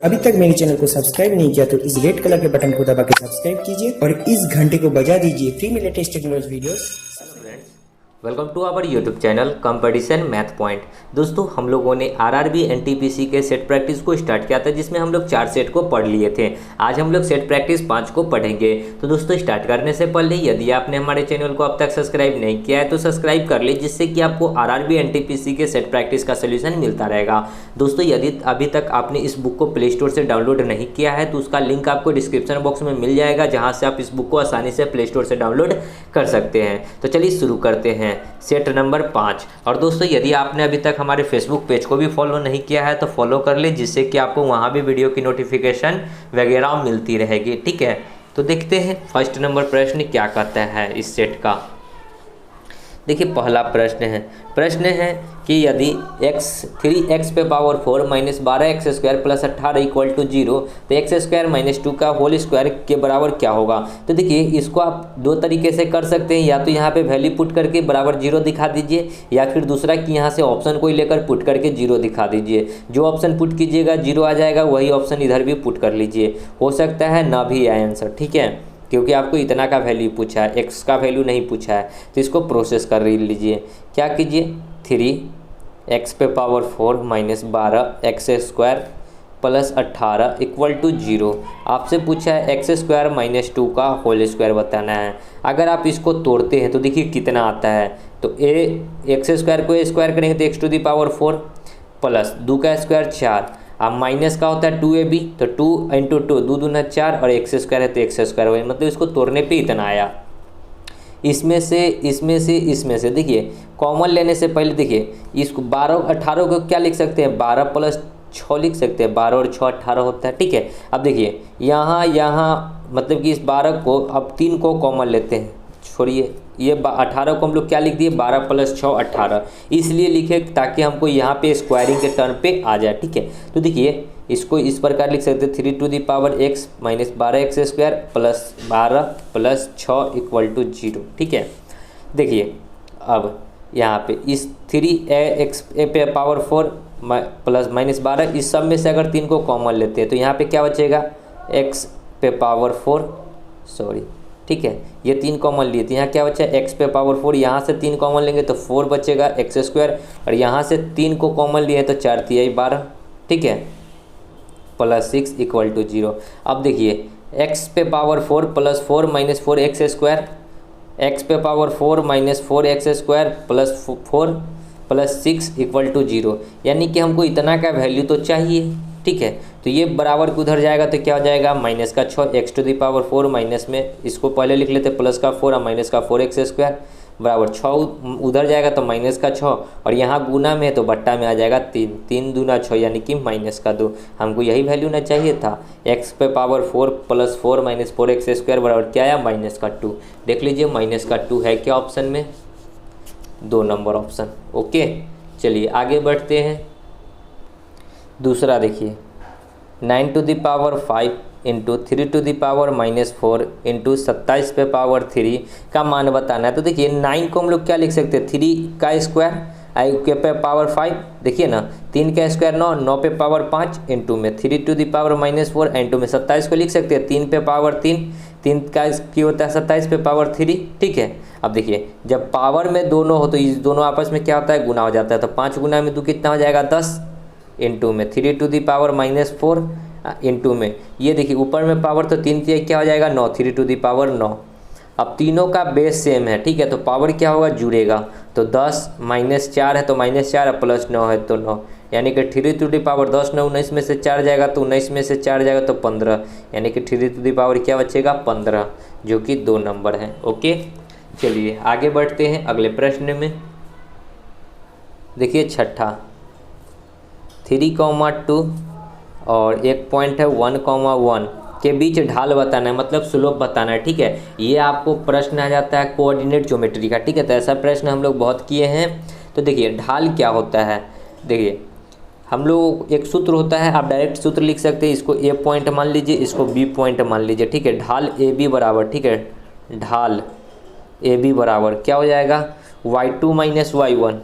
अभी तक मेरे चैनल को सब्सक्राइब नहीं किया तो इस रेड कलर के बटन को दबा के सब्सक्राइब कीजिए और इस घंटे को बजा दीजिए फ्री में latest technology videos. Welcome to our YouTube channel competition math point. दोस्तों, हम लोगों ने आरआरबी एनटीपीसी के सेट प्रैक्टिस को स्टार्ट किया था, जिसमें हम लोग 4 सेट को पढ़ लिए थे। आज हम लोग सेट प्रैक्टिस 5 को पढ़ेंगे। तो दोस्तों, स्टार्ट करने से पहले यदि आपने हमारे चैनल को अब तक सब्सक्राइब नहीं किया है तो सब्सक्राइब कर ले, जिससे कि आपको आरआरबी एनटीपीसी के सेट प्रैक्टिस का सोल्यूशन मिलता रहेगा। दोस्तों, यदि अभी तक आपने इस बुक को प्ले स्टोर से डाउनलोड नहीं किया है तो उसका लिंक आपको डिस्क्रिप्शन बॉक्स में मिल जाएगा, जहाँ से आप इस बुक को आसानी से प्ले स्टोर से डाउनलोड कर सकते हैं। तो चलिए शुरू करते हैं सेट नंबर 5। और दोस्तों, यदि आपने अभी तक हमारे फेसबुक पेज को भी फॉलो नहीं किया है तो फॉलो कर ले, जिससे कि आपको वहाँ भी वीडियो की नोटिफिकेशन वगैरह मिलती रहेगी। ठीक है, तो देखते हैं फर्स्ट नंबर प्रश्न क्या कहता है इस सेट का। देखिए, पहला प्रश्न है कि यदि x 3x पे power 4 minus 12x square plus 18 equal to 0 तो एक्स स्क्वायर माइनस 2 का होल स्क्वायर के बराबर क्या होगा। तो देखिए, इसको आप दो तरीके से कर सकते हैं, या तो यहाँ पे वैल्यू पुट करके बराबर 0 दिखा दीजिए, या फिर दूसरा कि यहाँ से ऑप्शन कोई लेकर पुट करके 0 दिखा दीजिए। जो ऑप्शन पुट कीजिएगा 0 आ जाएगा, वही ऑप्शन इधर भी पुट कर लीजिए। हो सकता है ना भी आए आंसर, ठीक है, क्योंकि आपको इतना का वैल्यू पूछा है, एक्स का वैल्यू नहीं पूछा है। तो इसको प्रोसेस कर लीजिए। क्या कीजिए, 3x पे power 4 minus 12x square plus 18 equal to 0। आपसे पूछा है एक्स स्क्वायर माइनस 2 का होल स्क्वायर बताना है। अगर आप इसको तोड़ते हैं तो देखिए कितना आता है। तो एक्स स्क्वायर को स्क्वायर करेंगे तो x to the power 4 plus 2 का स्क्वायर 4। अब माइनस का होता है 2ab, तो 2 इंटू 2 2 दूना 4 और एक्स स्क्वायर है तो एक्स स्क्वायर वही, मतलब इसको तोड़ने पे इतना आया। इसमें से देखिए, कॉमन लेने से पहले देखिए इसको 12 18 को क्या लिख सकते हैं, 12 प्लस 6 लिख सकते हैं। 12 और 6 18 होता है। ठीक है, अब देखिए यहाँ मतलब कि इस 12 को अब 3 को कॉमन लेते हैं, छोड़िए ये 18 को हम लोग क्या लिख दिए, 12 प्लस 6 18, इसलिए लिखे ताकि हमको यहाँ पे स्क्वायरिंग के टर्म पे आ जाए। ठीक है, तो देखिए इसको इस प्रकार लिख सकते हैं, 3 to the power x minus 12x square plus 12 plus 6 equal to 0। ठीक है, देखिए अब यहाँ पे इस 3x पे पावर 4 प्लस माइनस 12, इस सब में से अगर 3 को कॉमन लेते हैं तो यहाँ पे क्या बचेगा, x पे पावर 4 सॉरी, ठीक है, ये 3 कॉमन लिए थे, यहाँ क्या बचा, x पे पावर 4, यहाँ से 3 कॉमन लेंगे तो 4 बचेगा एक्स स्क्वायर, और यहाँ से 3 को कॉमन लिए तो 4 3 12, ठीक है, प्लस 6 इक्वल टू 0। अब देखिए x पे power 4 plus 4 minus 4 x square, x पे power 4 minus 4 x square plus 4 plus 6 equal to 0, यानी कि हमको इतना का वैल्यू तो चाहिए। ठीक है, तो ये बराबर को उधर जाएगा तो क्या हो जाएगा, माइनस का 6 x to the power 4 minus में इसको पहले लिख लेते प्लस का 4 और माइनस का 4 एक्स स्क्वायर बराबर 6 उधर जाएगा तो माइनस का 6, और यहाँ गुना में है तो बट्टा में आ जाएगा 3, 3 दूना 6 यानी कि माइनस का 2। हमको यही वैल्यू ना चाहिए था। एक्स पे power 4 plus 4 minus 4 x square बराबर क्या आया, माइनस का 2। देख लीजिए माइनस का 2 है क्या ऑप्शन में, 2 नंबर ऑप्शन। ओके, चलिए आगे बढ़ते हैं। दूसरा देखिए, 9 to the power 5 into 3 to the power minus 4 into 27 पे पावर 3 का मान बताना है। तो देखिए 9 को हम लोग क्या लिख सकते हैं, 3 का स्क्वायर आई के पे पावर 5, देखिए ना 3 का स्क्वायर 9, 9 पे पावर 5 इंटू में 3 to the power minus 4 into में 27 को लिख सकते हैं 3 पे पावर 3, 3 का की होता है 27 पे पावर 3। ठीक है, अब देखिए जब पावर में दोनों हो तो इस दोनों आपस में क्या होता है, गुना हो जाता है। तो 5 गुना में 2 कितना हो जाएगा, 10 इंटू में 3 to the power minus 4 into में ये देखिए ऊपर में पावर तो 3 3 क्या हो जाएगा, 9 3 टू दी पावर 9। अब तीनों का बेस सेम है, ठीक है, तो पावर क्या होगा, जुड़ेगा। तो 10 माइनस 4 है तो माइनस 4 प्लस 9 है तो 9, यानी कि 3 टू दी पावर 10 9 19 में से 4 जाएगा तो 19 में से 4 जाएगा तो 15, यानी कि 3 टू दी पावर क्या बचेगा, 15, जो कि 2 नंबर है। ओके, चलिए आगे बढ़ते हैं अगले प्रश्न में। देखिए छठा, 3,2 और एक पॉइंट है 1,1 के बीच ढाल बताना है, मतलब स्लोप बताना है। ठीक है, ये आपको प्रश्न आ जाता है कोऑर्डिनेट ज्योमेट्री का। ठीक है, तो ऐसा प्रश्न हम लोग बहुत किए हैं। तो देखिए ढाल क्या होता है, देखिए हम लोग एक सूत्र होता है, आप डायरेक्ट सूत्र लिख सकते हैं। इसको ए पॉइंट मान लीजिए, इसको बी पॉइंट मान लीजिए। ठीक है, ढाल ए बी बराबर, ठीक है, ढाल ए बी बराबर क्या हो जाएगा, y2 माइनस y1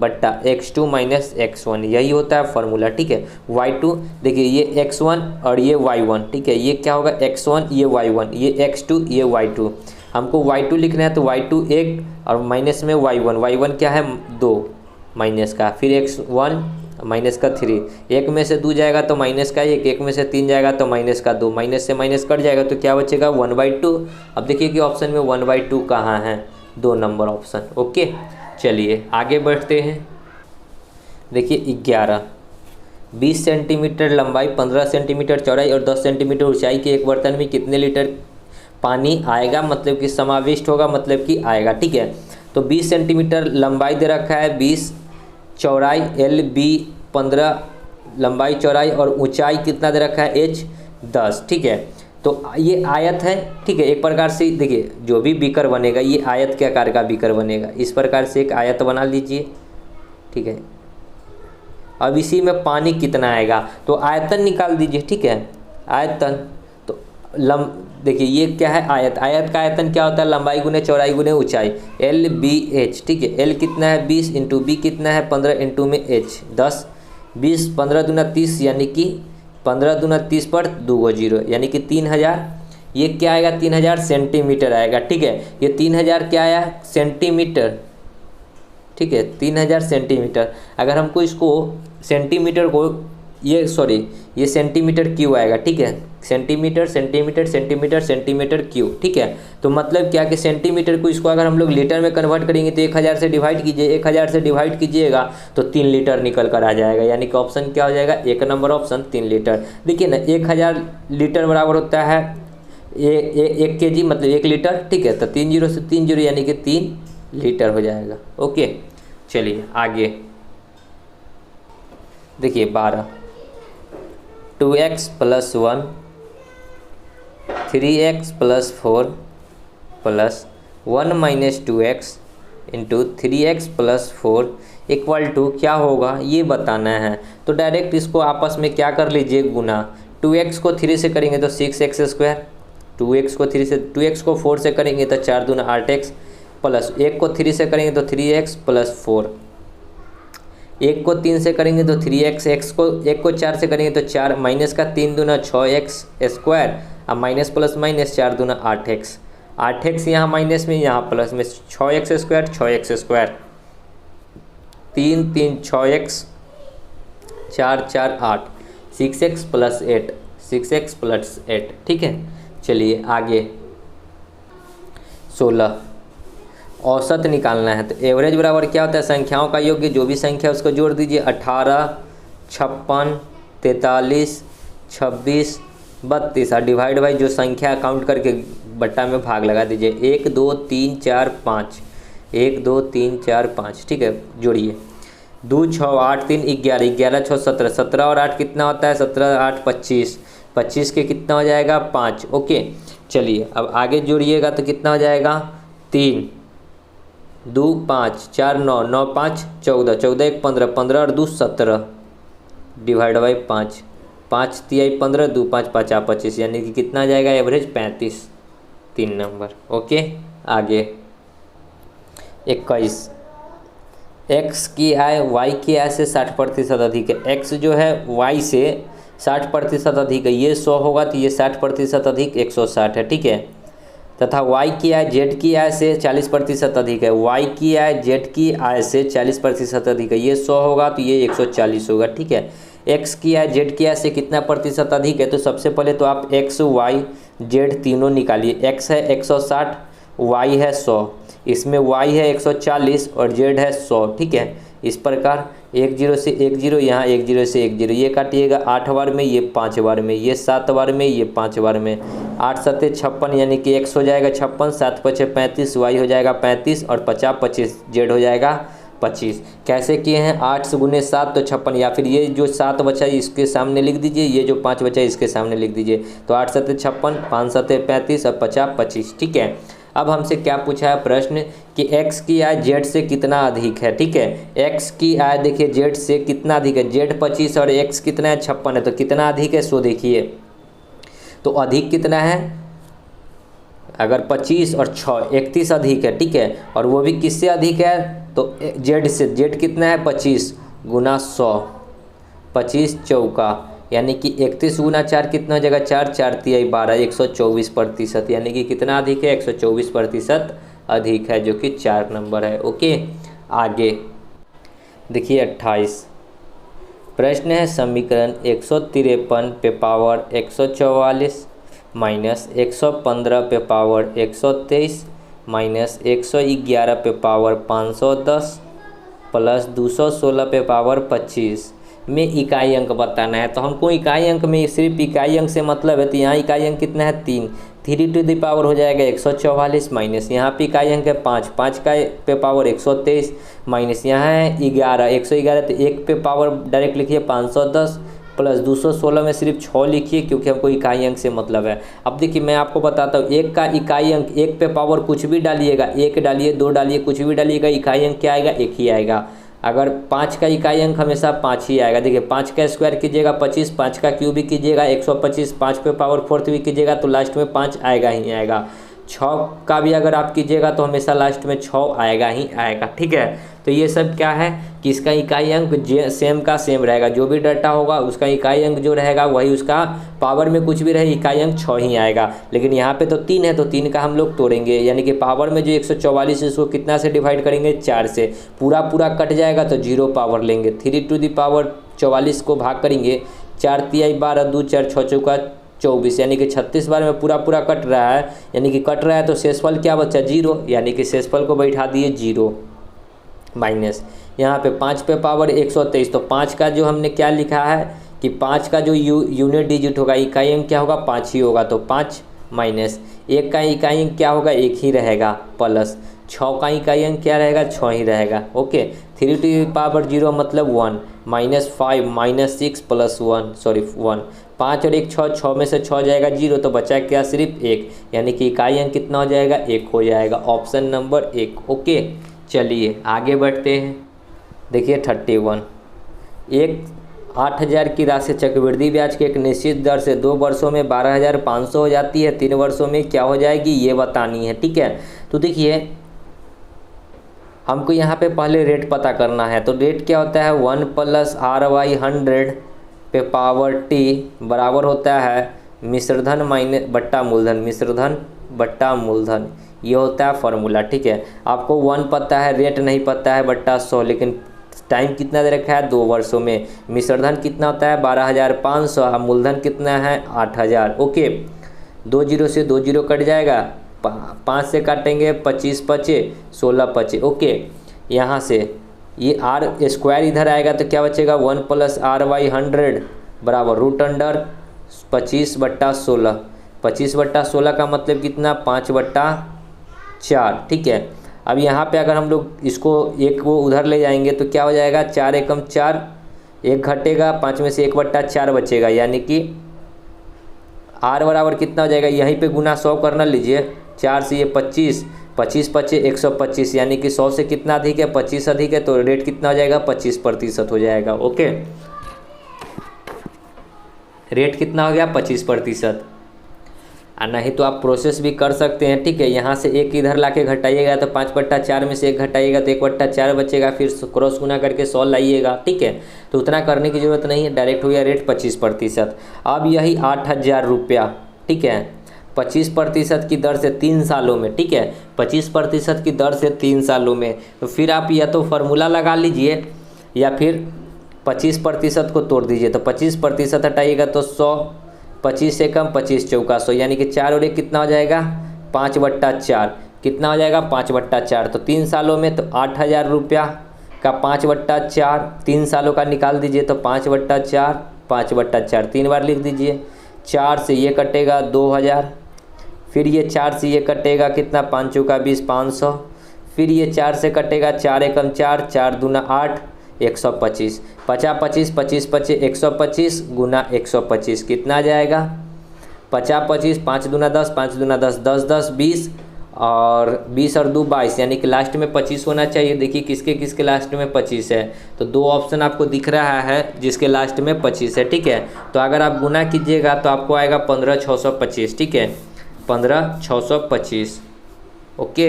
बट्टा x2 माइनस x1, यही होता है फॉर्मूला। ठीक है, y2 देखिए ये x1 और ये y1, ठीक है, ये क्या होगा x1 ये y1 ये x2 ये y2। हमको y2 लिखना है तो y2 1 और माइनस में y1 क्या है 2 माइनस का, फिर x1 माइनस का 3, एक में से 2 जाएगा तो माइनस का 1, एक में से 3 जाएगा तो माइनस का 2, माइनस से माइनस कट जाएगा तो क्या बचेगा 1/2। अब देखिए कि ऑप्शन में 1/2 कहाँ है, 2 नंबर ऑप्शन। ओके, चलिए आगे बढ़ते हैं। देखिए 11, 20 सेंटीमीटर लंबाई, 15 सेंटीमीटर चौड़ाई और 10 सेंटीमीटर ऊंचाई के एक बर्तन में कितने लीटर पानी आएगा, मतलब कि समाविष्ट होगा, मतलब कि आएगा। ठीक है, तो 20 सेंटीमीटर लंबाई दे रखा है, 20 चौड़ाई LB 15 लंबाई चौड़ाई और ऊंचाई कितना दे रखा है H 10। ठीक है, तो ये आयत है। ठीक है, एक प्रकार से देखिए जो भी बीकर बनेगा ये आयत के आकार का बीकर बनेगा, इस प्रकार से एक आयत बना लीजिए। ठीक है, अब इसी में पानी कितना आएगा तो आयतन निकाल दीजिए। ठीक है, आयतन तो देखिए ये क्या है आयत, आयत का आयतन क्या होता है लंबाई गुने चौड़ाई गुने ऊंचाई LBH। ठीक है, L कितना है 20 इंटू B कितना है 15 इंटू में H 10, 20 15 दूना 30 यानी कि 15 दूना 30 पर 2 0 यानी कि 3000। ये क्या आएगा 3000 सेंटीमीटर आएगा। ठीक है, ये 3000 क्या आया सेंटीमीटर। ठीक है, 3000 सेंटीमीटर। अगर हमको इसको सेंटीमीटर को ये सेंटीमीटर क्यू आएगा। ठीक है, centimetre centimetre centimetre centimetre cube. ठीक है, तो मतलब क्या कि सेंटीमीटर को इसको अगर हम लोग लीटर में कन्वर्ट करेंगे तो 1000 से डिवाइड कीजिए, 1000 से डिवाइड कीजिएगा तो 3 लीटर निकल कर आ जाएगा, यानी कि ऑप्शन क्या हो जाएगा 1 नंबर ऑप्शन 3 लीटर। देखिए ना 1000 लीटर बराबर होता है 1 kg मतलब 1 लीटर। ठीक है, तो 3 0 से 3 0 यानी कि 3 लीटर हो जाएगा। ओके, चलिए आगे देखिए 12, 2x + 1 3x + 4 + 1 - 2x into 3x + 4 equal to क्या होगा ये बताना है। तो डायरेक्ट इसको आपस में क्या कर लीजिए गुना, 2x को 3 से करेंगे तो 6x², 2x को 3 से 2x को 4 से करेंगे तो 4 दूना 8x प्लस 1 को 3 से करेंगे तो 3x + 4, 1 को 3 से करेंगे तो 3x, 1 को 4 से करेंगे तो 4 माइनस का 3 दूना 6x², अब माइनस प्लस माइनस 4 दूना 8x, 8x यहाँ माइनस में यहाँ प्लस में 6x², 3 3 6x 4 4 8 6x + 8, 6x + 8। ठीक है, चलिए आगे 16, औसत निकालना है। तो एवरेज बराबर क्या होता है संख्याओं का योग, जो भी संख्या है उसको जोड़ दीजिए। 18 56 43 26 32 और डिवाइड बाई जो संख्या काउंट करके बट्टा में भाग लगा दीजिए। 1 2 3 4 5, 1 2 3 4 5। ठीक है, जोड़िए 2 6 8 3 11, 11 6 17, 17 और 8 कितना होता है 17 8 25, 25 के कितना हो जाएगा 5। ओके, चलिए अब आगे जोड़िएगा तो कितना हो जाएगा 3 2 5 4 9 9 5 14, 14 1 15, 15 और 2 17 डिवाइड बाई 5, 5 3 15 2 5 5 25 यानी कि कितना जाएगा एवरेज 35, 3 नंबर। ओके, आगे 21, x की आय y की आय से 60% अधिक है। x जो है y से 60% अधिक है, ये 100 होगा तो ये 60% अधिक 160 है। ठीक है, तथा y की आय z की आय से 40% अधिक है, y की आय z की आय से 40% अधिक है, ये 100 होगा तो ये 140 होगा। ठीक है, x की आय z की आय से कितना प्रतिशत अधिक है, तो सबसे पहले तो आप x y z तीनों निकालिए। x है 160, y है 100, इसमें y है 140 और z है 100। ठीक है, इस प्रकार 1 0 से 1 0, यहाँ 1 0 से 1 0, ये काटिएगा 8 बार में, ये 5 बार में, ये 7 बार में, ये 5 बार में, 8 7 56 यानी कि x हो जाएगा 56, 7 5 35, y हो जाएगा 35 और 50 25 z हो जाएगा 25। कैसे किए हैं 8 गुने 7 तो 56, या फिर ये जो 7 बचा है इसके सामने लिख दीजिए, ये जो 5 बचा है इसके सामने लिख दीजिए। तो 8 7 56, 5 7 35 और 50 25। ठीक है, अब हमसे क्या पूछा है प्रश्न कि x की आय z से कितना अधिक है। ठीक है, x की आय देखिए z से कितना अधिक है, z 25 और x कितना है 56 है, तो कितना अधिक है सो देखिए। तो अधिक कितना है अगर 25 और 6 31 अधिक है, ठीक है, और वो भी किससे अधिक है तो जेड से। जेड कितना है 25 गुना 100, 25 चौका यानी कि 31 गुना 4 कितना हो जाएगा 4 4 तिहाई 12 124%, यानी कि कितना अधिक है 124% अधिक है, जो कि 4 नंबर है। ओके, आगे देखिए 28 प्रश्न है, समीकरण 153 पे पावर 144 माइनस 115 पे पावर 123 माइनस 111 पे पावर 510 प्लस 216 पे पावर 25 में इकाई अंक बताना है। तो हमको इकाई अंक में सिर्फ इकाई अंक से मतलब है, तो यहाँ इकाई अंक कितना है 3 टू द पावर हो जाएगा 144 माइनस यहाँ पे इकाई अंक है 5 का पे पावर 123 माइनस यहाँ है 111 तो 1 पे पावर डायरेक्ट लिखिए 510 प्लस 216 में सिर्फ 6 लिखिए क्योंकि हमको इकाई अंक से मतलब है। अब देखिए मैं आपको बताता हूँ, 1 का इकाई अंक 1 पे पावर कुछ भी डालिएगा, 1 डालिए 2 डालिए कुछ भी डालिएगा, इकाई अंक क्या आएगा 1 ही आएगा। अगर 5 का इकाई अंक हमेशा 5 ही आएगा। देखिए 5 का स्क्वायर कीजिएगा 25, 5 का क्यूब भी कीजिएगा 125, 5 पे पावर 4 भी कीजिएगा तो लास्ट में 5 आएगा ही आएगा। 6 का भी अगर आप कीजिएगा तो हमेशा लास्ट में 6 आएगा ही आएगा, ठीक है। तो ये सब क्या है कि इसका इकाई अंक सेम का सेम रहेगा, जो भी डाटा होगा उसका इकाई अंक जो रहेगा वही उसका पावर में कुछ भी रहे इकाई अंक 6 ही आएगा। लेकिन यहाँ पे तो 3 है तो 3 का हम लोग तोड़ेंगे, यानी कि पावर में जो 144 है उसको कितना से डिवाइड करेंगे 4 से, पूरा कट जाएगा तो 0 पावर लेंगे। 3 टू द पावर 44 को भाग करेंगे 4 तिहाई 12 2 4 6 चौका 24 यानी कि 36 बार में पूरा कट रहा है, यानी कि कट रहा है तो शेषफल क्या बचा 0, यानी कि शेषफल को बैठा दिए 0 माइनस यहाँ पे 5 पे पावर 123 तो 5 का जो हमने क्या लिखा है कि 5 का जो यूनिट डिजिट होगा इकाई अंक क्या होगा 5 ही होगा, तो 5 माइनस 1 का इकाई अंक क्या होगा 1 ही रहेगा प्लस 6 का इकाई अंक क्या रहेगा 6 ही रहेगा। ओके, 3 टू द पावर 0 मतलब 1 माइनस 5 माइनस 6 प्लस 1 5 और 1 6, 6 में से 6 जाएगा 0 तो बचा क्या सिर्फ 1, यानी कि इकाई अंक कितना हो जाएगा 1 हो जाएगा, ऑप्शन नंबर 1। ओके, चलिए आगे बढ़ते हैं। देखिए 31 एक 8,000 की राशि चक्रवृद्धि ब्याज के एक निश्चित दर से 2 वर्षों में 12,500 हो जाती है, 3 वर्षों में क्या हो जाएगी ये बतानी है, ठीक है। तो देखिए हमको यहाँ पे पहले रेट पता करना है, तो रेट क्या होता है 1 प्लस RY100 पे पावर T बराबर होता है मिश्रधन माइनस बट्टा मूलधन, मिश्रधन बट्टा मूलधन, ये होता है फॉर्मूला, ठीक है। आपको 1 पता है, रेट नहीं पता है बट्टा 100, लेकिन टाइम कितना दे रखा है 2 वर्षों में। मिश्रधन कितना होता है 12,500 और मूलधन कितना है 8,000। ओके, 2 0 से 2 0 कट जाएगा, 5 से काटेंगे 25 25 16 25। ओके, यहाँ से ये R स्क्वायर इधर आएगा तो क्या बचेगा 1 प्लस RY100 बराबर रूट अंडर 25/16, 25/16 का मतलब कितना 5/4, ठीक है। अब यहाँ पे अगर हम लोग इसको एक वो उधर ले जाएंगे तो क्या हो जाएगा 4 एकम 4, 1 घटेगा 5 में से 1/4 बचेगा, यानी कि R बराबर कितना हो जाएगा, यहीं पे गुना 100 करना लीजिए, 4 से ये 25 25 25 125, यानी कि 100 से कितना अधिक है 25 अधिक है, तो रेट कितना हो जाएगा 25% हो जाएगा। ओके, रेट कितना हो गया 25%। और नहीं तो आप प्रोसेस भी कर सकते हैं, ठीक है। यहाँ से 1 इधर लाके घटाइएगा तो 5/4 में से 1 घटाइएगा तो 1/4 बचेगा, फिर क्रॉस गुना करके 100 लाइएगा, ठीक है। तो उतना करने की ज़रूरत नहीं है, डायरेक्ट हो गया रेट 25%। अब यही 8,000 रुपया, ठीक है, 25% की दर से 3 सालों में, ठीक है, 25% की दर से 3 सालों में, तो फिर आप या तो फार्मूला लगा लीजिए या फिर 25% को तोड़ दीजिए, तो 25% हटाइएगा तो 100, 25 से कम 25 चौका 100, यानी कि 4 और 1 कितना हो जाएगा 5/4, कितना हो जाएगा 5/4। तो 3 सालों में तो 8,000 रुपया का 5/4 3 सालों का निकाल दीजिए, तो 5/4 5/4 3 बार लिख दीजिए। 4 से ये कटेगा 2,000, फिर ये 4 से ये कटेगा कितना 5 चौका 20 500, फिर ये 4 से कटेगा 4 एकम 4, 4 दूना 8 125, 50 25 25 25 125 गुना 125 कितना आ जाएगा 50 25 5 दूना 10 5 दूना 10 10 10 20 और 20 और 2 22, यानी कि लास्ट में 25 होना चाहिए। देखिए किसके किसके लास्ट में 25 है, तो 2 ऑप्शन आपको दिख रहा है जिसके लास्ट में 25 है, ठीक है। तो अगर आप गुना कीजिएगा तो आपको आएगा 15,625, ठीक है, 15,625। ओके,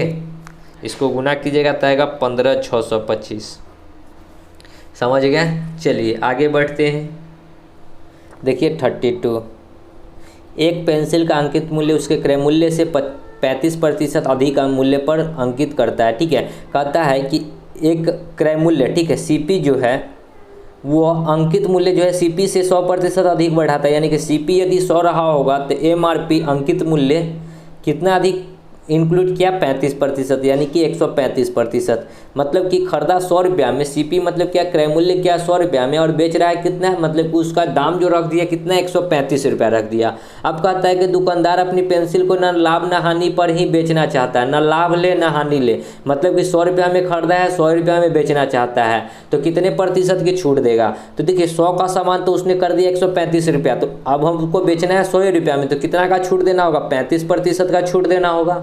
इसको गुना कीजिएगा तो आएगा 15,625। समझ गए। चलिए आगे बढ़ते हैं। देखिए 32, एक पेंसिल का अंकित मूल्य उसके क्रय मूल्य से 35% अधिक मूल्य पर अंकित करता है। ठीक है, कहता है कि एक क्रय मूल्य, ठीक है, सीपी जो है वो अंकित मूल्य जो है सीपी से 100% अधिक बढ़ाता है। यानी कि सीपी यदि 100 रहा होगा तो एमआरपी अंकित मूल्य कितना अधिक इंक्लूड किया, 35%, यानी कि 135%। मतलब कि खरीदा 100 रुपया में, सीपी मतलब क्या, क्रय मूल्य क्या 100 रुपया में, और बेच रहा है कितना, मतलब उसका दाम जो रख दिया कितना, 135 रुपया रख दिया। अब कहता है कि दुकानदार अपनी पेंसिल को न लाभ न हानि पर ही बेचना चाहता है, न लाभ ले न हानि ले। मतलब कि 100 रुपया में खरीदा है, 100 रुपया में बेचना चाहता है, तो कितने प्रतिशत की छूट देगा। तो देखिए 100 का सामान तो उसने कर दिया 135 रुपया, तो अब हमको बेचना है 100 रुपया में, तो कितना का छूट देना होगा, 35% का छूट देना होगा।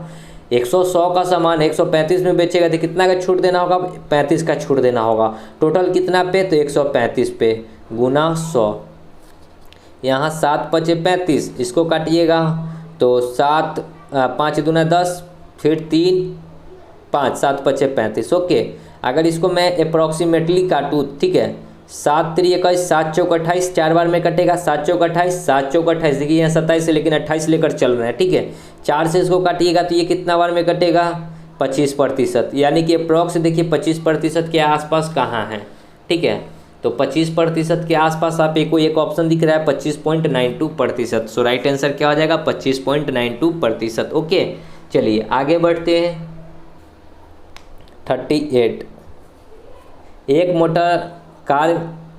100 का सामान 135 में बेचेगा तो कितना का छूट देना होगा, 35 का छूट देना होगा। टोटल कितना पे, तो 135 पे गुना 100। यहाँ 7 पचे 35, इसको काटिएगा तो 7 5 दूना 10, फिर 3 5, 7 पचे 35। ओके, अगर इसको मैं अप्रॉक्सीमेटली काटूँ, ठीक है, 7 3 21, 7 चौक 28, 4 बार में कटेगा, 7 चौक 28, 7 चौक 28। देखिए यहाँ 27 है लेकिन 28 लेकर चल रहे हैं। ठीक है, 4 से इसको काटिएगा तो ये कितना बार में कटेगा, 25%। यानी कि अप्रॉक्स देखिए 25% के आसपास कहाँ है। ठीक है, तो 25% के आसपास आप एक ऑप्शन दिख रहा है 25.92%। सो राइट आंसर क्या हो जाएगा, 25.92%। ओके, चलिए आगे बढ़ते हैं। 38, एक मोटर कार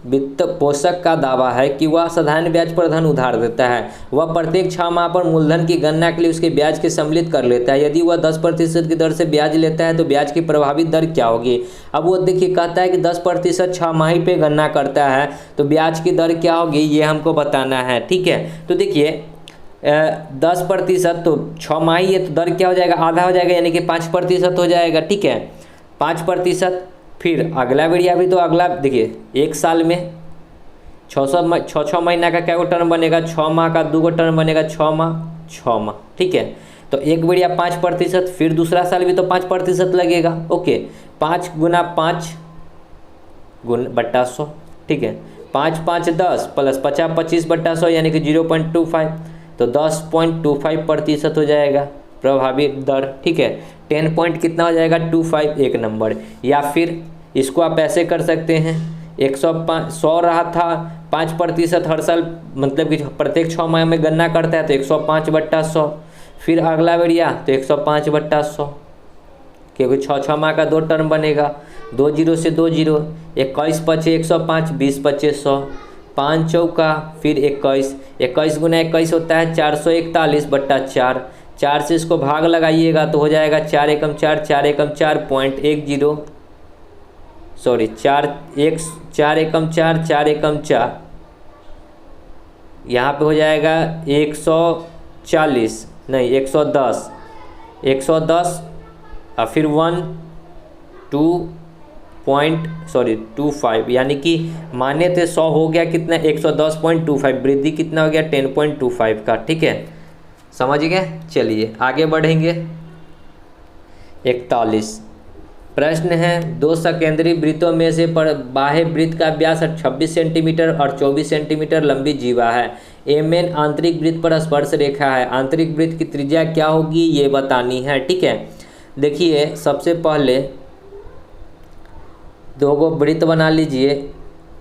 वित्त पोषक का दावा है कि वह साधारण ब्याज पर धन उधार देता है। वह प्रत्येक 6 माह पर मूलधन की गणना के लिए उसके ब्याज के सम्मिलित कर लेता है। यदि वह 10% की दर से ब्याज लेता है तो ब्याज की प्रभावित दर क्या होगी। अब वो देखिए कहता है कि 10% 6 माही पे गणना करता है तो ब्याज की दर क्या होगी, ये हमको बताना है। ठीक है, तो देखिए 10% तो 6 माही है तो दर क्या हो जाएगा, आधा हो जाएगा, यानी कि 5% हो जाएगा। ठीक है, 5%। फिर अगला बढ़िया भी, तो अगला देखिए 1 साल में 6 महीना का क्या गो टर्म बनेगा, 6 माह का 2 गो टर्म बनेगा, 6 माह। ठीक है, तो एक बढ़िया 5%, फिर दूसरा साल भी तो 5% लगेगा। ओके, 5 गुना 5 बट्टा 100। ठीक है, 5 5 10 प्लस 50 25 बट्टा 100 यानी कि 0.25, तो 10.25% हो जाएगा प्रभावित दर। ठीक है, 10 पॉइंट कितना हो जाएगा, 25 एक नंबर। या फिर इसको आप ऐसे कर सकते हैं, 100 रहा था 5% हर साल, मतलब कि प्रत्येक 6 माह में गणना करता है तो 105/100। फिर अगला बढ़िया तो 105/100, क्योंकि 6 माह का 2 टर्म बनेगा, 2 जीरो से 2 जीरो, 21 पचे 105, 20 पचे 100, 5 चौका फिर 21, 21 गुना 21 होता है 441/4। 4 से इसको भाग लगाइएगा तो हो जाएगा 4 एकम 4, 4 एकम 4.10, सॉरी 4 एकम 4, 4 एकम 4, यहाँ पे हो जाएगा 140 नहीं 110 और फिर 25, यानी कि माने थे 100 हो गया कितना 110.25, वृद्धि कितना हो गया 10.25 का। ठीक है, समझ गए। चलिए आगे बढ़ेंगे। 41 प्रश्न है, 2 सकेंद्री वृत्तों में से पर बाह्य वृत्त का व्यास 26 सेंटीमीटर और 24 सेंटीमीटर लंबी जीवा है। एमएन आंतरिक वृत्त पर स्पर्श रेखा है। आंतरिक वृत्त की त्रिज्या क्या होगी ये बतानी है। ठीक है, देखिए सबसे पहले 2 गो वृत्त बना लीजिए।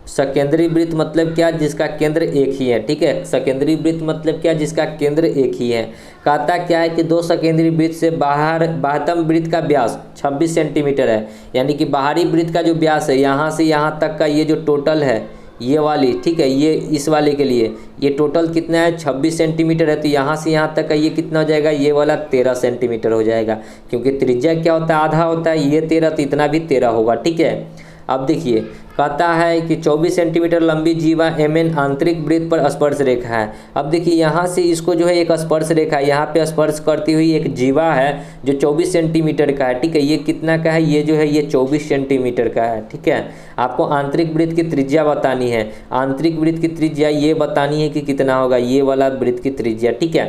सकेंद्री वृत्त मतलब क्या, जिसका केंद्र एक ही है। ठीक है, सकेंद्री वृत्त मतलब क्या, जिसका केंद्र एक ही है। कहता क्या है कि 2 सकेंद्री वृत्त से बाह्यतम वृत्त का व्यास 26 सेंटीमीटर है। यानी कि बाहरी वृत्त का जो व्यास है यहाँ से यहाँ तक का ये जो टोटल है ये वाली, ठीक है, ये इस वाले के लिए ये टोटल कितना है 26 सेंटीमीटर है। तो यहाँ से यहाँ तक का ये कितना हो जाएगा, ये वाला 13 सेंटीमीटर हो जाएगा, क्योंकि त्रिज्या क्या होता है आधा होता है, ये 13 तो इतना भी 13 होगा। ठीक है, अब देखिए कहता है कि 24 सेंटीमीटर लंबी जीवा एमएन आंतरिक वृत्त पर स्पर्श रेखा है। अब देखिए यहाँ से इसको जो है एक स्पर्श रेखा यहाँ पे स्पर्श करती हुई एक जीवा है जो 24 सेंटीमीटर का है। ठीक है, ये कितना का है, ये जो है ये 24 सेंटीमीटर का है। ठीक है, आपको आंतरिक वृत्त की त्रिज्या बतानी है। आंतरिक वृत्त की त्रिज्या ये बतानी है कि कितना होगा ये वाला वृत्त की त्रिज्या। ठीक है,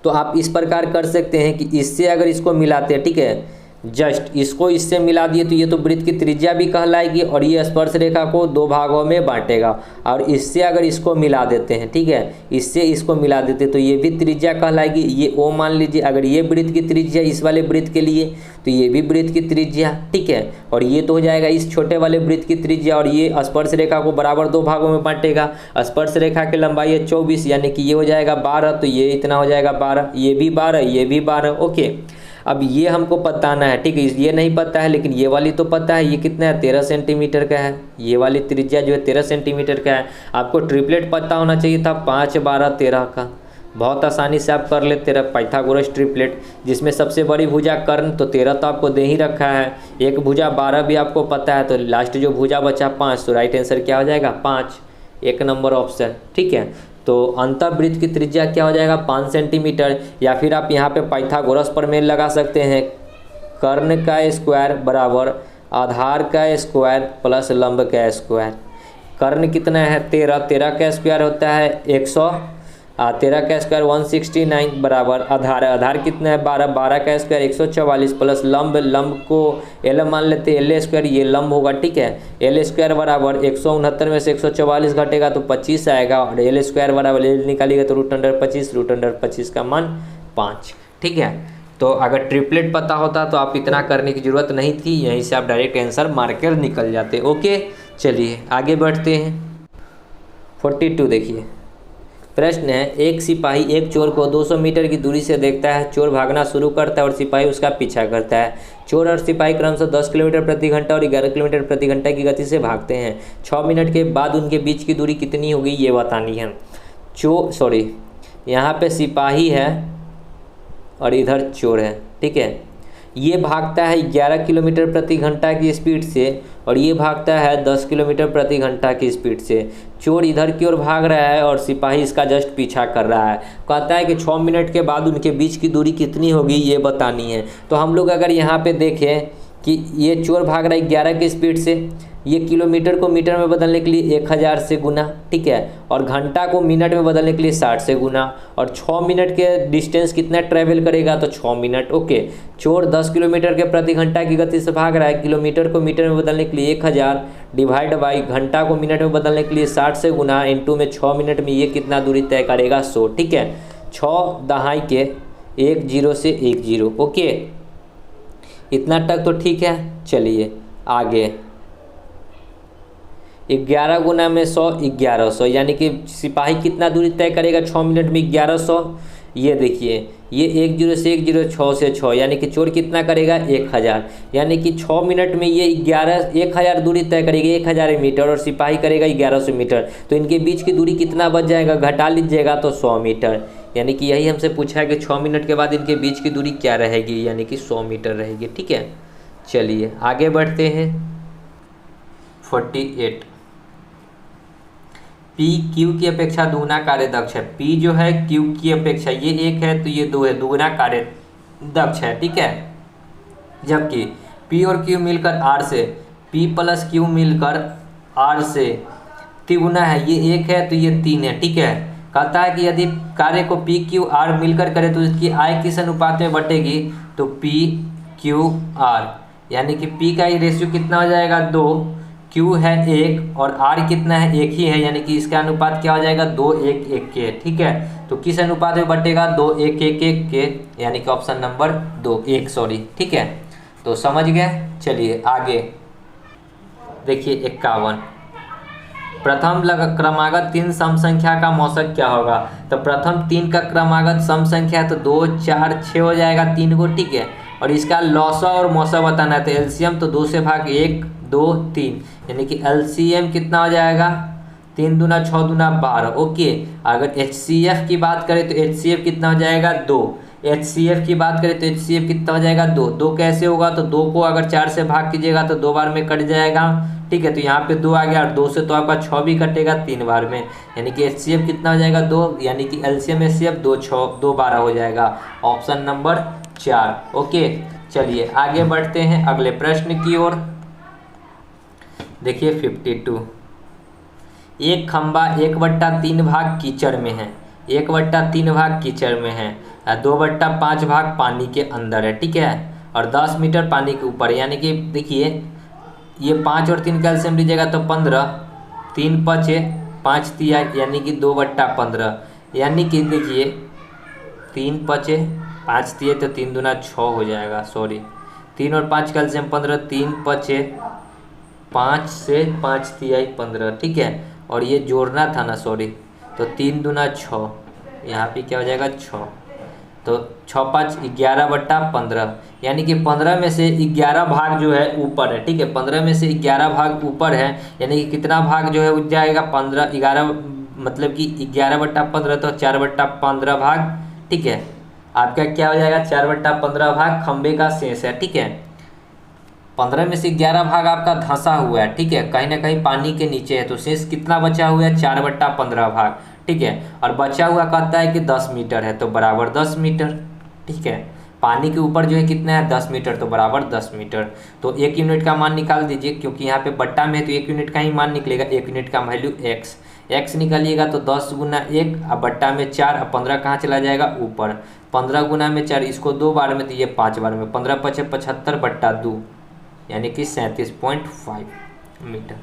तो आप इस प्रकार कर सकते हैं कि इससे अगर इसको मिलाते हैं, ठीक है, जस्ट इसको इससे मिला दिए तो ये तो वृत्त की त्रिज्या भी कहलाएगी और ये स्पर्श रेखा को दो भागों में बांटेगा। और इससे अगर इसको मिला देते हैं, ठीक है, इससे इसको मिला देते तो ये भी त्रिज्या कहलाएगी। ये ओ मान लीजिए, अगर ये वृत्त की त्रिज्या इस वाले वृत्त के लिए तो ये भी वृत्त की त्रिज्या, ठीक है, और ये तो हो जाएगा इस छोटे वाले वृत्त की त्रिज्या और ये स्पर्श रेखा को बराबर दो भागों में बांटेगा। स्पर्श रेखा की लंबाई है 24, यानी कि ये हो जाएगा 12, तो ये इतना हो जाएगा 12, ये भी 12, ये भी 12। ओके, अब ये हमको बताना है, ठीक है, ये नहीं पता है लेकिन ये वाली तो पता है। ये कितना है, 13 सेंटीमीटर का है। ये वाली त्रिज्या जो है 13 सेंटीमीटर का है। आपको ट्रिपलेट पता होना चाहिए था, 5, 12, 13 का। बहुत आसानी से आप कर लेते रहे पाइथागोरस ट्रिपलेट, जिसमें सबसे बड़ी भुजा कर्ण तो 13 तो आपको दे ही रखा है, एक भुजा 12 भी आपको पता है, तो लास्ट जो भुजा बचा 5, तो राइट आंसर क्या हो जाएगा 5, 1 नंबर ऑप्शन, ठीक है। तो अंतःवृत्त की त्रिज्या क्या हो जाएगा 5 सेंटीमीटर। या फिर आप यहाँ पे पाइथागोरस प्रमेय लगा सकते हैं, कर्ण का स्क्वायर बराबर आधार का स्क्वायर प्लस लंब का स्क्वायर। कर्ण कितना है 13, 13 का स्क्वायर होता है 100, 13 का स्क्वायर 169 बराबर आधार, आधार कितना है 12, 12 का स्क्वायर 144 प्लस लंब, लंब को एल मान लेते हैं, एल स्क्वायर ये लंब होगा, ठीक है। एल स्क्वायर बराबर 169 में से 144 घटेगा तो 25 आएगा और एल स्क्वायर बराबर एल निकालिएगा तो √25, √25 का मान 5, ठीक है। तो अगर ट्रिपलेट पता होता तो आप इतना करने की ज़रूरत नहीं थी, यहीं से आप डायरेक्ट आंसर मार्कर निकल जाते। ओके, चलिए आगे बढ़ते हैं। 42 देखिए, प्रश्न है, एक सिपाही एक चोर को 200 मीटर की दूरी से देखता है। चोर भागना शुरू करता है और सिपाही उसका पीछा करता है। चोर और सिपाही क्रमशः 10 किलोमीटर प्रति घंटा और 11 किलोमीटर प्रति घंटा की गति से भागते हैं। 6 मिनट के बाद उनके बीच की दूरी कितनी होगी ये बतानी है। यहाँ पे सिपाही है और इधर चोर है, ठीक है। ये भागता है 11 किलोमीटर प्रति घंटा की स्पीड से और ये भागता है 10 किलोमीटर प्रति घंटा की स्पीड से। चोर इधर की ओर भाग रहा है और सिपाही इसका जस्ट पीछा कर रहा है। कहता है कि 6 मिनट के बाद उनके बीच की दूरी कितनी होगी ये बतानी है। तो हम लोग अगर यहाँ पे देखें कि ये चोर भाग रहा है 11 की स्पीड से, ये किलोमीटर को मीटर में बदलने के लिए 1000 से गुना, ठीक है, और घंटा को मिनट में बदलने के लिए 60 से गुना, और 6 मिनट के डिस्टेंस कितना ट्रैवल करेगा तो 6 मिनट। ओके, चोर 10 किलोमीटर के प्रति घंटा की गति से भाग रहा है, किलोमीटर को मीटर में बदलने के लिए 1000 डिवाइड बाई घंटा को मिनट में बदलने के लिए 60 से गुना इंटू में 6 मिनट में ये कितना दूरी तय करेगा 100, ठीक है। 6 दहाई के 1 0 से 1 0। ओके, इतना तक तो ठीक है। चलिए आगे, 11 गुना में 100 1100, यानी कि सिपाही कितना दूरी तय करेगा 6 मिनट में 1100। ये देखिए, ये 1 0 से 1 0, 6 से 6, यानी कि चोर कितना करेगा 1000, यानी कि 6 मिनट में ये 1000 दूरी तय करेगी 1000 मीटर और सिपाही करेगा 1100 मीटर। तो इनके बीच की दूरी कितना बच जाएगा, घटा लीजिएगा तो 100 मीटर। यानी कि यही हमसे पूछा है कि 6 मिनट के बाद इनके बीच की दूरी क्या रहेगी, यानी कि 100 मीटर रहेगी, ठीक है। चलिए आगे बढ़ते हैं। 48, P Q की अपेक्षा दुगुना कार्य दक्ष है। P जो है Q की अपेक्षा, ये 1 है तो ये 2 है, दुगुना कार्य दक्ष है, ठीक है। जबकि P और Q मिलकर R से, P प्लस Q मिलकर R से तिगुना है, ये 1 है तो ये 3 है, ठीक है। कहता है कि यदि कार्य को P Q R मिलकर करे तो इसकी आय किस अनुपात में बटेगी, तो P Q R, यानी कि P का रेशियो कितना हो जाएगा 2, Q है 1 और R कितना है 1 ही है, यानी कि इसका अनुपात क्या हो जाएगा 2 1 1 के, ठीक है। तो किस अनुपात में बटेगा 2 1 1 1 के, यानी कि ऑप्शन नंबर 2 1 सॉरी, ठीक है। तो समझ गए। चलिए आगे देखिए 51, प्रथम क्रमागत 3 सम संख्या का मौसक क्या होगा। तो प्रथम 3 का क्रमागत सम संख्या तो 2 4 6 हो जाएगा 3 को, ठीक है। और इसका लौसा और मौसा बताना है तो एलसीएम तो 2 से भाग 1 2 3, यानी कि एलसीएम कितना हो जाएगा 3 दूना 6 दूना 12। ओके, अगर एचसीएफ की बात करें तो एचसीएफ कितना हो जाएगा 2, एचसीएफ की बात करें तो एचसीएफ कितना हो जाएगा 2। 2 कैसे होगा, तो 2 को अगर 4 से भाग कीजिएगा तो 2 बार में कट जाएगा, ठीक है। तो यहाँ पे 2 आ गया और 2 से तो आपका 6 भी कटेगा 3 बार में, यानी कि एचसीएफ कितना हो जाएगा 2, यानी कि एलसीएम एचसीएफ 2 6 2 12 हो जाएगा, ऑप्शन नंबर 4। ओके, चलिए आगे बढ़ते हैं अगले प्रश्न की ओर। देखिए 52, एक खंबा 1/3 भाग कीचड़ में है, 1/3 भाग कीचड़ में है, 2/5 भाग पानी के अंदर है, ठीक है, और 10 मीटर पानी के ऊपर। यानी कि देखिए ये 5 और 3 कैल्शियम लीजिएगा तो 15, 3 5 5 तिया यानी कि 2/15, यानी कि देखिए 3 5 5 तिया तो 3 दूना 6 हो जाएगा, सॉरी 3 और 5 कैल्शियम 15, 3 5 5 से 5 तिहाई 15, ठीक है, और ये जोड़ना था ना, सॉरी, तो 3 दूना 6, यहाँ पे क्या हो जाएगा 6, तो 6 5 11/15, यानी कि 15 में से 11 भाग जो है ऊपर है, ठीक है, 15 में से 11 भाग ऊपर है, यानी कि कितना भाग जो है उठ जाएगा 15 11 मतलब कि 11/15 तो 4/15 भाग, ठीक है, आपका क्या हो जाएगा 4/15 भाग खंबे का शेष है, ठीक है। 15 में से 11 भाग आपका धंसा हुआ है, ठीक है, कहीं ना कहीं पानी के नीचे है, तो शेष कितना बचा हुआ है 4/15 भाग, ठीक है, और बचा हुआ कहता है कि 10 मीटर है तो बराबर 10 मीटर, ठीक है, पानी के ऊपर जो है कितना है 10 मीटर तो बराबर 10 मीटर। तो 1 यूनिट का मान निकाल दीजिए, क्योंकि यहाँ पे बट्टा में है तो 1 यूनिट का ही मान निकलेगा, 1 यूनिट का वैल्यू x निकालिएगा तो 10 गुना 1, अब बट्टा में 4, अब 15 कहाँ चला जाएगा ऊपर, 15 गुना में 4, इसको 2 बार में तो ये 5 बार में, 15 5 75/2 यानी कि 37.5 मीटर,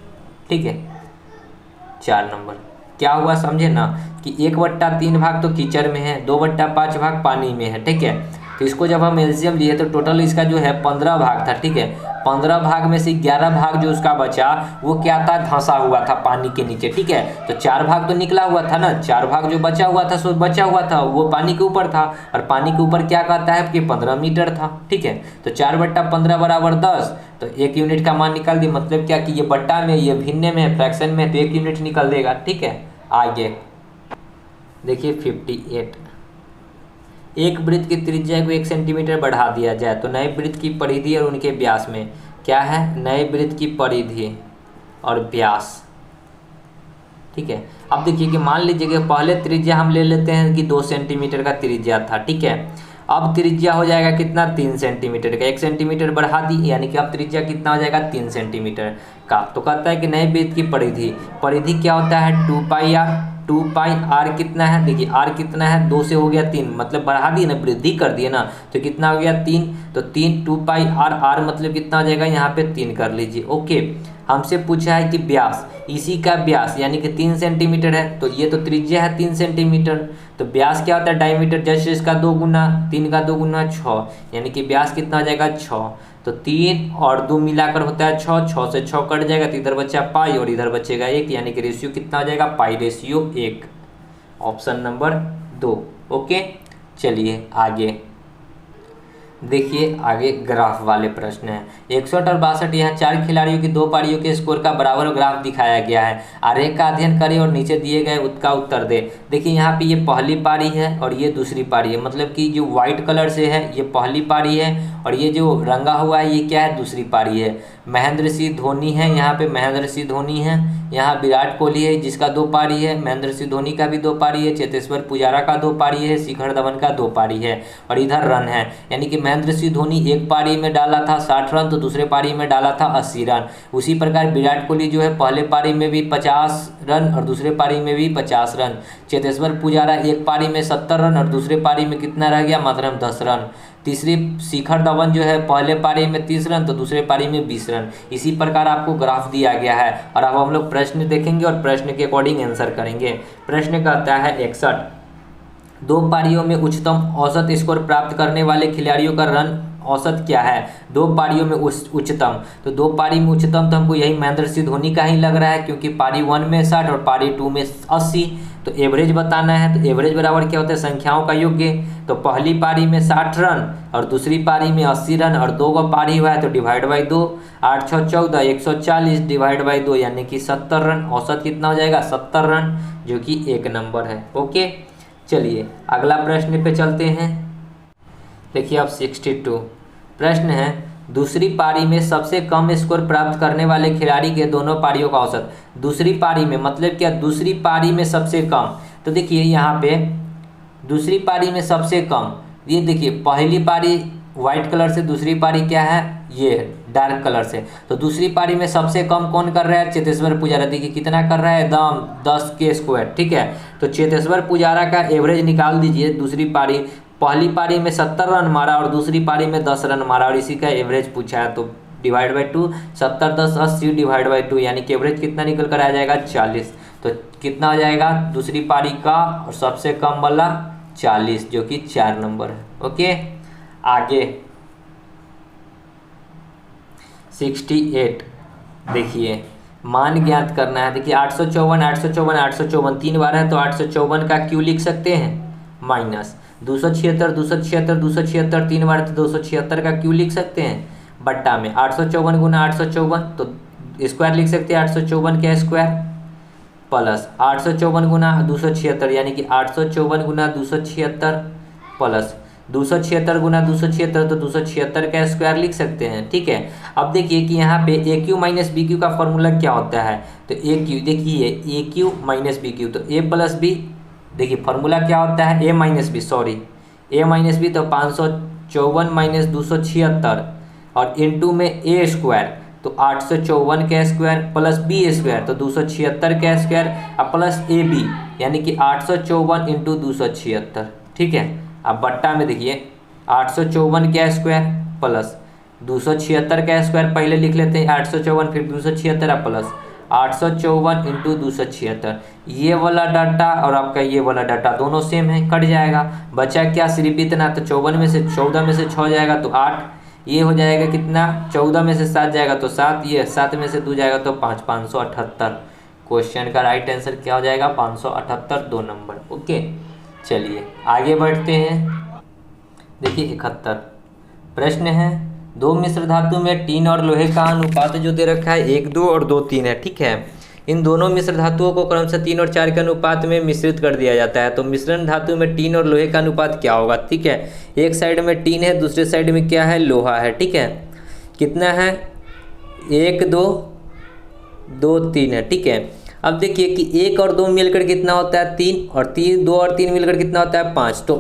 ठीक है। 4 नंबर क्या हुआ समझे ना, कि 1/3 भाग तो कीचड़ में है, 2/5 भाग पानी में है, ठीक है, तो इसको जब हम एलसीएम लिए तो टोटल इसका जो है 15 भाग था, ठीक है, 15 भाग में से 11 भाग जो उसका बचा वो क्या था, धंसा हुआ था पानी के नीचे, ठीक है, तो 4 भाग तो निकला हुआ था ना, 4 भाग जो बचा हुआ था सो बचा हुआ था वो पानी के ऊपर था, और पानी के ऊपर क्या कहता है कि 15 मीटर था, ठीक है, तो 4/15 बराबर 10, तो 1 यूनिट का मान निकाल दी, मतलब क्या कि ये बट्टा में ये भिन्ने में फ्रैक्शन में तो 1 यूनिट निकल देगा, ठीक है। आगे देखिए 58, एक वृत्त की त्रिज्या को 1 सेंटीमीटर बढ़ा दिया जाए तो नए वृत्त की परिधि और उनके व्यास में क्या है, नए वृत्त की परिधि और व्यास, ठीक है। अब देखिए कि मान लीजिए कि पहले त्रिज्या हम ले लेते हैं कि 2 सेंटीमीटर का त्रिज्या था, ठीक है, अब त्रिज्या हो जाएगा कितना 3 सेंटीमीटर का, 1 सेंटीमीटर बढ़ा दी, यानी कि अब त्रिज्या कितना हो जाएगा 3 सेंटीमीटर का। तो कहता है कि नए वृत्त की परिधि क्या होता है 2πr, 2πr कितना है, देखिए r कितना है 2 से हो गया 3, मतलब बढ़ा दिए ना, वृद्धि कर दिए ना, तो कितना हो गया 3, तो 3 2πr, r मतलब कितना हो जाएगा यहाँ पे 3 कर लीजिए, ओके। हमसे पूछा है कि व्यास, इसी का व्यास यानी कि 3 सेंटीमीटर है, तो ये तो त्रिज्या है 3 सेंटीमीटर, तो व्यास क्या होता है डायमीटर, जैसे इसका 2 गुना 3 का 2 गुना 6, यानी कि व्यास कितना हो जाएगा 6, तो 3 और 2 मिलाकर होता है 6, 6 से 6 कट जाएगा तो इधर बचा पाई और इधर बचेगा 1, यानी कि रेशियो कितना हो जाएगा π/1, ऑप्शन नंबर 2, ओके। चलिए आगे देखिए, आगे ग्राफ वाले प्रश्न है 61 और 62, यहाँ 4 खिलाड़ियों की 2 पारियों के स्कोर का बराबर ग्राफ दिखाया गया है, आरेख का अध्ययन करें और नीचे दिए गए उसका उत्तर दे। देखिए यहाँ पे ये पहली पारी है और ये दूसरी पारी है, मतलब कि जो व्हाइट कलर से है ये पहली पारी है और ये जो रंगा हुआ है ये क्या है दूसरी पारी है। महेंद्र सिंह धोनी है, यहाँ पे महेंद्र सिंह धोनी है, यहाँ विराट कोहली है जिसका 2 पारी है, महेंद्र सिंह धोनी का भी 2 पारी है, चेतेश्वर पुजारा का 2 पारी है, शिखर धवन का 2 पारी है, और इधर रन है, यानी कि महेंद्र सिंह धोनी एक पारी में डाला था 60 रन तो दूसरे पारी में डाला था 80 रन। उसी प्रकार विराट कोहली जो है पहले पारी में भी 50 रन और दूसरे पारी में भी 50 रन। चेतेश्वर पुजारा एक पारी में 70 रन और दूसरे पारी में कितना रह गया मात्र 10 रन। तीसरी शिखर धवन जो है पहले पारी में 30 रन तो दूसरे पारी में 20 रन। इसी प्रकार आपको ग्राफ दिया गया है और अब हम लोग प्रश्न देखेंगे और प्रश्न के अकॉर्डिंग आंसर करेंगे। प्रश्न कहता है 61, 2 पारियों में उच्चतम औसत स्कोर प्राप्त करने वाले खिलाड़ियों का रन औसत क्या है। 2 पारियों में उच्चतम, तो 2 पारी में उच्चतम तो हमको यही महेंद्र सिंह धोनी का ही लग रहा है, क्योंकि पारी 1 में 60 और पारी 2 में 80। तो एवरेज बताना है, तो एवरेज बराबर क्या होता है संख्याओं का योग्य। तो पहली पारी में 60 रन और दूसरी पारी में 80 रन और 2 को पारी हुआ है तो डिवाइड बाई 2, 8 6 14 140 डिवाइड बाई 2 यानी कि 70 रन। औसत कितना हो जाएगा 70 रन, जो कि 1 नंबर है। ओके, चलिए अगला प्रश्न पे चलते हैं। देखिए अब 62 प्रश्न है, दूसरी पारी में सबसे कम स्कोर प्राप्त करने वाले खिलाड़ी के दोनों पारियों का औसत। दूसरी पारी में मतलब क्या, दूसरी पारी में सबसे कम। तो देखिए यहाँ पे दूसरी पारी में सबसे कम, ये देखिए पहली पारी वाइट कलर से, दूसरी पारी क्या है ये डार्क कलर से। तो दूसरी पारी में सबसे कम कौन कर रहा है, चेतेश्वर पुजारा। देखिए कितना कर रहा है, एकदम 10 के स्क्वायर, ठीक है। तो चेतेश्वर पुजारा का एवरेज निकाल दीजिए। दूसरी पारी, पहली पारी में 70 रन मारा और दूसरी पारी में 10 रन मारा और इसी का एवरेज पूछा है। तो डिवाइड बाई 2, 70 10 80 डिवाइड बाई 2, यानी कि एवरेज कितना निकल कर आ जाएगा 40। तो कितना आ जाएगा दूसरी पारी का और सबसे कम वाला 40, जो कि 4 नंबर है। ओके, आगे 68 देखिए मान ज्ञात करना है। देखिए 854 854 854 3 बार है, तो 854 का क्यू लिख सकते हैं माइनस 276 276 276 3 बार, तो 276 का क्यू लिख सकते हैं बट्टा में 854 गुना 854, तो स्क्वायर लिख सकते हैं 854 का स्क्वायर प्लस 854 गुना 276, यानी कि 854 गुना 276 प्लस 276 गुना 276, तो 276 का स्क्वायर लिख सकते हैं, ठीक है। अब देखिए कि यहाँ पे ए क्यू माइनस बी क्यू का फॉर्मूला क्या होता है। तो ए क्यू, देखिए ए क्यू माइनस बी क्यू, तो ए प्लस बी, देखिए फार्मूला क्या होता है ए माइनस बी, सॉरी ए माइनस बी, तो 554 माइनस 276 और इंटू में ए स्क्वायर, तो 854 का स्क्वायर प्लस बी स्क्वायर, तो 276 का स्क्वायर और प्लस ए बी, यानी कि 854 इंटू 276, ठीक है। अब बट्टा में देखिए 854 का स्क्वायर प्लस 276 का स्क्वायर, पहले लिख लेते हैं 854 फिर 276 प्लस 854 इंटू 276। ये वाला डाटा और आपका ये वाला डाटा दोनों सेम है, कट जाएगा। बचा क्या सिर्फ इतना, तो 54 में से 14 में से 6 जाएगा तो 8, ये हो जाएगा कितना 14 में से 7 जाएगा तो 7, ये 7 में से 2 जाएगा तो 5, 578। क्वेश्चन का राइट आंसर क्या हो जाएगा 578, 2 नंबर। ओके, चलिए आगे बढ़ते हैं। देखिए 71 प्रश्न है, दो मिश्र धातु में टीन और लोहे का अनुपात जो दे रखा है 1 2 और 2 3 है, ठीक है। इन दोनों मिश्र धातुओं को क्रमशः 3 और 4 के अनुपात में मिश्रित कर दिया जाता है। तो मिश्रण धातु में टीन और लोहे का अनुपात क्या होगा, ठीक है। एक साइड में टीन है, दूसरे साइड में क्या है लोहा है, ठीक है। कितना है 1 2 2 3 है, ठीक है। अब देखिए कि 1 और 2 मिलकर कितना होता है 3, और 2 और 3 मिलकर कितना होता है 5। तो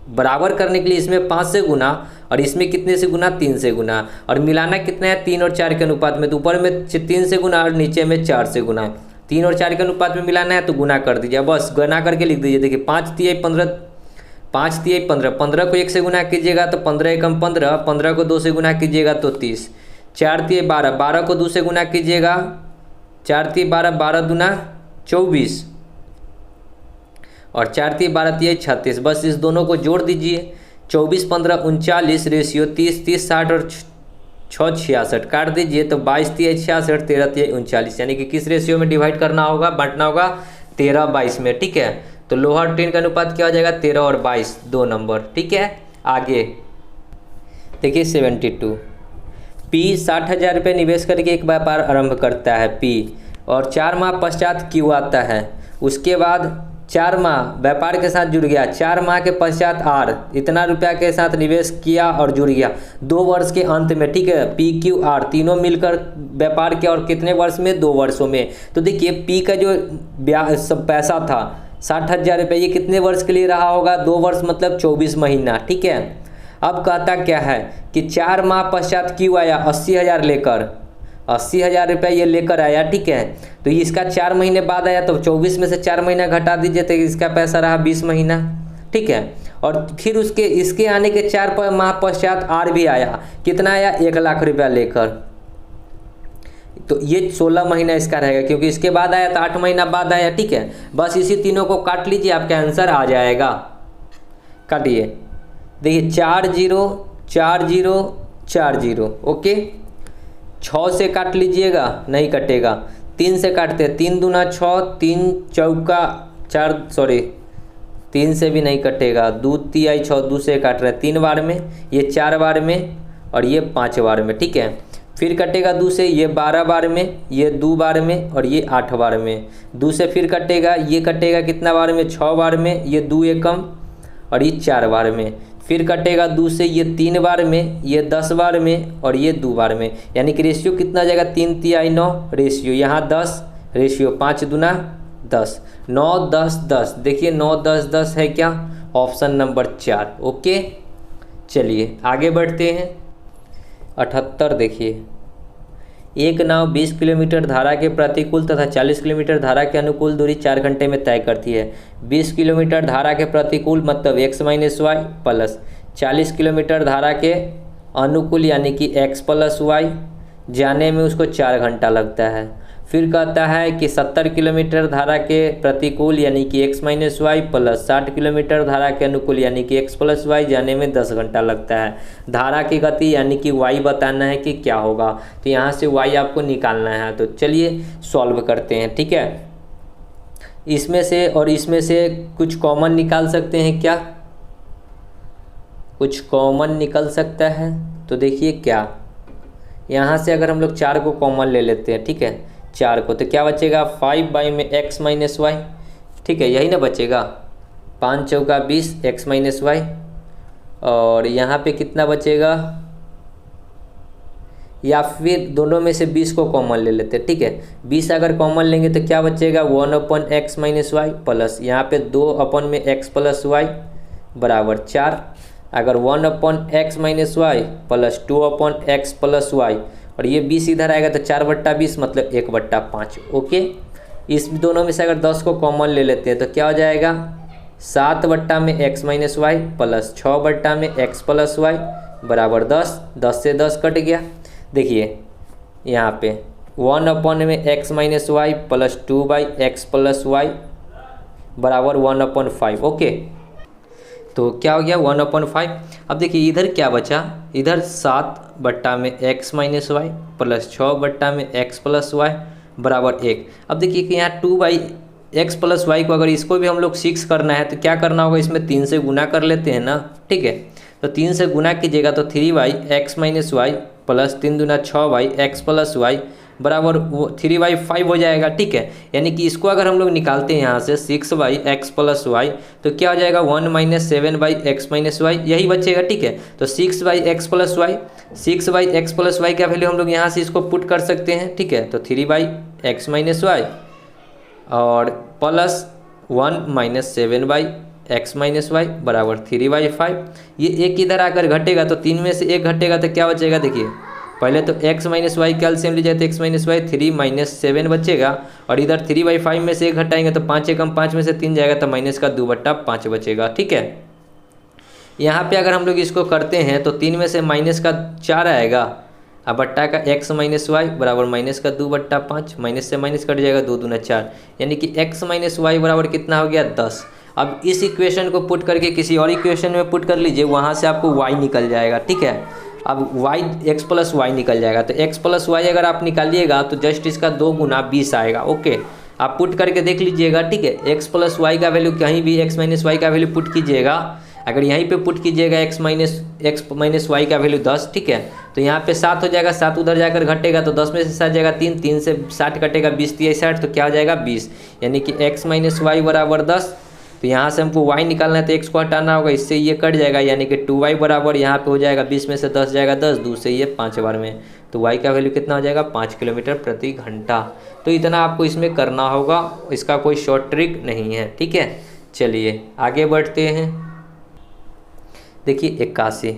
बराबर करने के लिए इसमें 5 से गुना और इसमें कितने से गुना 3 से गुना, और मिलाना कितना है 3 और 4 के अनुपात में। तो ऊपर में 3 से गुना और नीचे में 4 से गुना। 3 और 4 के अनुपात में मिलाना है तो गुना कर दीजिए, बस गुना करके लिख दीजिए। देखिए 5 3 15, 5 3 15, 15 को 1 से गुना कीजिएगा तो 15 एकम 15, 15 को 2 से गुना कीजिएगा तो 30, 4 3 12, 12 को 2 से गुना कीजिएगा 4 3 12, 12 दूना 24 और 4 3 12 3 36। बस इस दोनों को जोड़ दीजिए, 24 15 39 रेशियो 30 30 60 और 6 66 काट दीजिए तो 22 3 66 13 3 39, यानी कि किस रेशियो में डिवाइड करना होगा, बांटना होगा 13 22 में, ठीक है। तो लोहा और टीन का अनुपात क्या हो जाएगा 13 और 22, 2 नंबर, ठीक है। आगे देखिए 72 पी 60,000 रुपये निवेश करके एक व्यापार आरंभ करता है पी, और 4 माह पश्चात क्यू आता है। उसके बाद 4 माह व्यापार के साथ जुड़ गया, 4 माह के पश्चात आर इतना रुपया के साथ निवेश किया और जुड़ गया 2 वर्ष के अंत में, ठीक है। पी क्यू आर तीनों मिलकर व्यापार किया और कितने वर्ष में 2 वर्षों में। तो देखिए पी का जो सब पैसा था 60,000 रुपये, ये कितने वर्ष के लिए रहा होगा 2 वर्ष मतलब 24 महीना, ठीक है। अब कहता क्या है कि 4 माह पश्चात क्यू आया 80,000 लेकर, 80,000 रुपये ये लेकर आया, ठीक है। तो इसका 4 महीने बाद आया तो 24 में से 4 महीना घटा दीजिए तो इसका पैसा रहा 20 महीना, ठीक है। और फिर इसके आने के 4 माह पश्चात आर भी आया, कितना आया 1 लाख रुपया लेकर। तो ये 16 महीना इसका रहेगा, क्योंकि इसके बाद आया तो 8 महीना बाद आया, ठीक है। बस इसी तीनों को काट लीजिए, आपका आंसर आ जाएगा। काटिए, देखिए 4 0 4 0 4 0, ओके। 6 से काट लीजिएगा, नहीं कटेगा। 3 से काटते, 3 दूना 6, 3 चौका 4, सॉरी 3 से भी नहीं कटेगा, 2 3 6, 2 से काट रहे 3 बार में, ये 4 बार में और ये 5 बार में, ठीक है। फिर कटेगा 2 से, ये 12 बार में, ये 2 बार में और ये 8 बार में। 2 से फिर कटेगा, ये कटेगा कितना बार में 6 बार में, ये 2 एकम और ये 4 बार में। फिर कटेगा 2 से, ये 3 बार में, ये 10 बार में और ये 2 बार में, यानी कि रेशियो कितना जाएगा 3 3 9 रेशियो, यहाँ 10 रेशियो 5 दूना 10, 9 10 10। देखिए 9 10 10 है क्या, ऑप्शन नंबर 4, ओके। चलिए आगे बढ़ते हैं। 78 देखिए, एक नाव 20 किलोमीटर धारा के प्रतिकूल तथा 40 किलोमीटर धारा के अनुकूल दूरी 4 घंटे में तय करती है। 20 किलोमीटर धारा के प्रतिकूल मतलब x minus y plus 40 kilometre धारा के अनुकूल यानी कि x प्लस वाई जाने में उसको 4 घंटा लगता है। फिर कहता है कि 70 किलोमीटर धारा के प्रतिकूल यानी कि x minus y plus 60 kilometre धारा के अनुकूल यानी कि x प्लस वाई जाने में 10 घंटा लगता है। धारा की गति यानी कि y बताना है कि क्या होगा, तो यहाँ से y आपको निकालना है। तो चलिए सॉल्व करते हैं, ठीक है। इसमें से और इसमें से कुछ कॉमन निकाल सकते हैं क्या? कुछ कॉमन निकल सकता है, तो देखिए क्या, यहाँ से अगर हम लोग 4 को कॉमन ले लेते हैं, ठीक है, 4 को, तो क्या बचेगा 5 बाई में x माइनस वाई, ठीक है, यही ना बचेगा। 5 चौका 20 x माइनस वाई, और यहाँ पे कितना बचेगा, या फिर दोनों में से 20 को कॉमन ले लेते हैं, ठीक है। 20 अगर कॉमन लेंगे तो क्या बचेगा 1 अपन एक्स माइनस वाई प्लस यहाँ पे 2 अपन में x प्लस वाई बराबर 4। अगर 1 अपन एक्स माइनस वाई प्लस 2 अपन एक्स प्लस वाई, और ये 20 इधर आएगा तो 4/20 मतलब 1/5। ओके, इस दोनों में से अगर 10 को कॉमन ले लेते हैं तो क्या हो जाएगा 7 में एक्स माइनस वाई प्लस 6 में एक्स प्लस वाई बराबर 10। 10 से 10 कट गया। देखिए यहाँ पे 1 अपन में x minus y plus 2/x plus y बराबर 1/5। ओके, तो क्या हो गया 1/5। अब देखिए इधर क्या बचा, इधर 7 में x माइनस वाई प्लस 6 में x प्लस वाई बराबर 1। अब देखिए कि यहाँ 2/x प्लस वाई को अगर इसको भी हम लोग 6 करना है तो क्या करना होगा, इसमें 3 से गुना कर लेते हैं ना, ठीक है। तो 3 से गुना कीजिएगा तो 3x माइनस वाई प्लस 3 दूना 6x प्लस वाई बराबर 3/5 हो जाएगा, ठीक है। यानी कि इसको अगर हम लोग निकालते हैं यहाँ से 6x प्लस वाई तो क्या हो जाएगा 1 - 7x माइनस वाई, यही बचेगा, ठीक है। तो 6x plus y, 6x plus y का वैल्यू हम लोग यहाँ से इसको पुट कर सकते हैं, ठीक है। तो 3x माइनस वाई और प्लस 1 - 7x माइनस वाई बराबर 3/5। ये एक इधर आकर घटेगा तो 3 में से 1 घटेगा तो क्या बचेगा, देखिए पहले तो x माइनस वाई कैल्शियम लीजिए तो x माइनस वाई 3 - 7 बचेगा, और इधर 3/5 में से 1 घटाएंगे तो 5 एकम 5 में से 3 जाएगा तो माइनस का 2/5 बचेगा, ठीक है। यहाँ पे अगर हम लोग इसको करते हैं तो 3 में से माइनस का 4 आएगा, अब बट्टा का x माइनस वाई बराबर माइनस का 2/5, माइनस से माइनस कट जाएगा 2 दूना 4, यानी कि x माइनस वाई बराबर कितना हो गया 10। अब इस इक्वेशन को पुट करके किसी और इक्वेशन में पुट कर लीजिए, वहाँ से आपको y निकल जाएगा, ठीक है। अब y x प्लस वाई निकल जाएगा, तो x प्लस वाई अगर आप निकालिएगा तो जस्ट इसका 2 गुना 20 आएगा। ओके, आप पुट करके देख लीजिएगा, ठीक है। x प्लस वाई का वैल्यू कहीं भी x माइनस वाई का वैल्यू पुट कीजिएगा, अगर यहीं पे पुट कीजिएगा x माइनस वाई का वैल्यू 10, ठीक है, तो यहाँ पे 7 हो जाएगा, 7 उधर जाकर घटेगा तो 10 में से 7 जाएगा 3, 3 से 60 कटेगा 20 3 60, तो क्या हो जाएगा 20, यानी कि x माइनस वाई बराबर 10। तो यहाँ से हमको y निकालना है तो x को हटाना होगा, इससे ये कट जाएगा, यानी कि 2y बराबर यहाँ पे हो जाएगा 20 में से 10 जाएगा 10, 2 से ये 5 बार में, तो y का वैल्यू कितना हो जाएगा 5 किलोमीटर प्रति घंटा। तो इतना आपको इसमें करना होगा, इसका कोई शॉर्ट ट्रिक नहीं है, ठीक है। चलिए आगे बढ़ते हैं। देखिए 81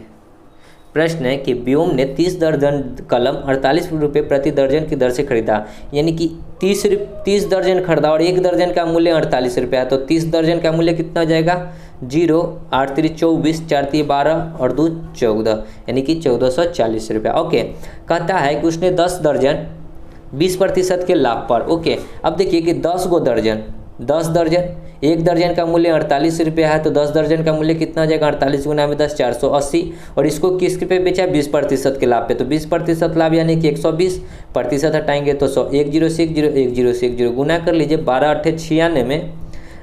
प्रश्न है कि व्योम ने 30 दर्जन कलम 48 रुपये प्रति दर्जन की दर से खरीदा, यानी कि 30 दर्जन खरीदा और 1 दर्जन का मूल्य 48 रुपया है, तो 30 दर्जन का मूल्य कितना हो जाएगा 0, 8 3 24, 4 3 12 और 2 14, यानी कि 1440 रुपया। ओके, कहता है कि उसने 10 दर्जन 20% के लाभ पर। ओके, अब देखिए कि 10 दर्जन 1 दर्जन का मूल्य 48 रुपया है, तो 10 दर्जन का मूल्य कितना हो जाएगा 48 गुना में 10 480, और इसको किस पे बेचा 20% के लाभ पे, तो 20% लाभ यानी कि 120% हटाएंगे तो 100, 10 से 10 10 से 10 गुना कर लीजिए, 12 8 96 में,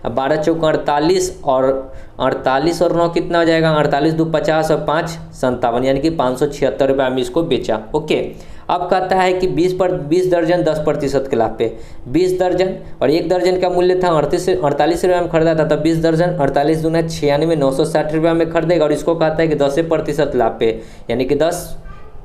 अब 12 चौका 48 और 9 कितना हो जाएगा 48 2 50 और 5 57, यानी कि 576 रुपये में इसको बेचा। ओके, अब कहता है कि 20 दर्जन 10% के लाभ पे, 20 दर्जन और 1 दर्जन का मूल्य था 48 रुपये में खरीदा था, तब 20 दर्जन 48 दूना 96 960 रुपये में खरीदेगा, और इसको कहता है कि 10% लाभ पे, यानी कि 10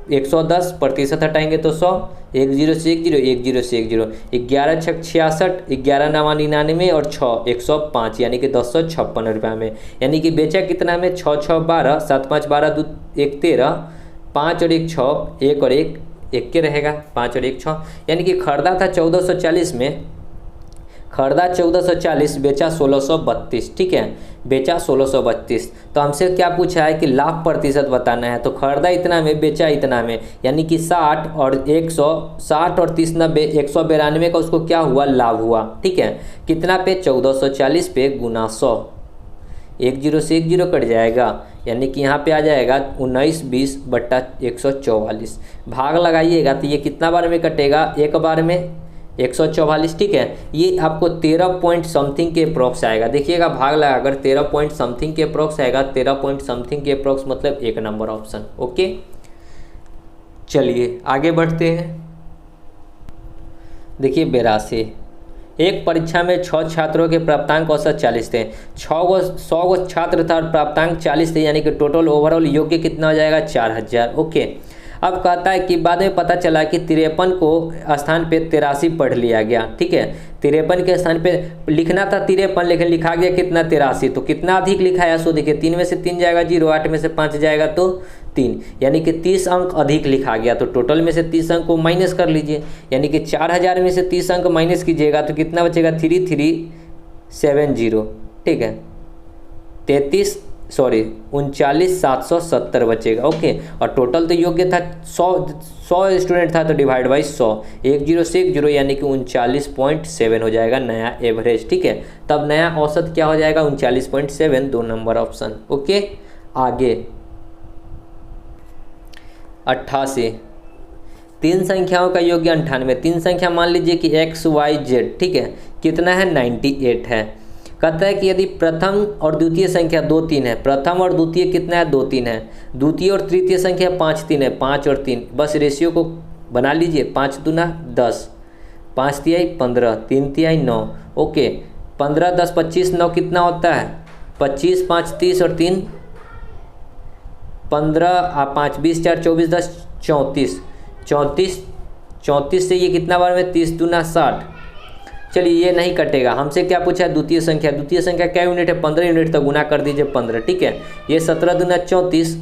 110 प्रतिशत हटाएंगे तो 100, 1 0 से 1 0, 1 0 से 1 0, 11 छक 66, 11 नवा 99 और 6 105, यानी कि 1056 रुपये में। यानी कि बेचा कितना में 6 6 12, 7 5 12, 2 1 13, 5 और 1 6, 1 और 1 1 के रहेगा, 5 और 1 6, यानी कि खरीदा था 1440 में, खरीदा 1440, बेचा 1632। ठीक है, बेचा 1632। तो हमसे क्या पूछा है कि लाभ प्रतिशत बताना है, तो खरीदा इतना में, बेचा इतना में, यानी कि 60 और 100, 60 और 30 90, 192 का उसको क्या हुआ, लाभ हुआ। ठीक है, कितना पे, 1440 पे गुना 100, 1 0 से 1 0 कट जाएगा, यानी कि यहाँ पे आ जाएगा 1920 बट्टा 144। भाग लगाइएगा तो ये कितना बार में कटेगा, एक बार में 144। ठीक है, ये आपको 13 पॉइंट समथिंग के अप्रॉक्स आएगा। देखिएगा भाग लगाकर 13 पॉइंट समथिंग के अप्रॉक्स आएगा, 13 पॉइंट समथिंग के अप्रॉक्स मतलब 1 नंबर ऑप्शन। ओके, चलिए आगे बढ़ते हैं। देखिए 82, एक परीक्षा में 6 छात्रों के प्राप्तांक औसत 40 थे, 100 गो छात्र था और प्राप्तांक 40 थे, यानी कि टोटल ओवरऑल योग्य कितना हो जाएगा, 4000। ओके, अब कहता है कि बाद में पता चला कि 53 को स्थान पे 83 पढ़ लिया गया। ठीक है, 53 के स्थान पे लिखना था 53, लेकिन लिखा गया कितना, 83। तो कितना अधिक लिखा है, सो देखिए 3 में से 3 जाएगा 0, 8 में से 5 जाएगा तो 3, यानी कि 30 अंक अधिक लिखा गया। तो टोटल में से 30 अंक को माइनस कर लीजिए, यानी कि 4000 में से 30 अंक माइनस कीजिएगा तो कितना बचेगा, 3370। ठीक है, 39,770 बचेगा। ओके, और टोटल तो योग्य था 100 स्टूडेंट था, तो डिवाइड बाई 100, 1 0 से 1 0, यानी कि 39.7 हो जाएगा नया एवरेज। ठीक है, तब नया औसत क्या हो जाएगा, 39.7, 2 नंबर ऑप्शन। ओके, आगे 88, 3 संख्याओं का योग्य 98। 3 संख्या मान लीजिए कि x y z। ठीक है, कितना है, 98 है। कहता है कि यदि प्रथम और द्वितीय संख्या 2 3 है, प्रथम और द्वितीय कितना है, 2 3 है, द्वितीय और तृतीय संख्या 5 3 है, 5 और 3, बस रेशियो को बना लीजिए, 5 दूना 10, 5 तिहाई 15, 3 तिहाई 9। ओके, 15 10 25 9 कितना होता है, 25, 5 30 और 3 15, 5 20 4 24 10 34, 34 से ये कितना बार में, 30 दूना 60। चलिए ये नहीं कटेगा, हमसे क्या पूछा है, द्वितीय संख्या। द्वितीय संख्या क्या यूनिट है, 15 यूनिट, तो गुना कर दीजिए 15। ठीक है, ये 17 दूना 34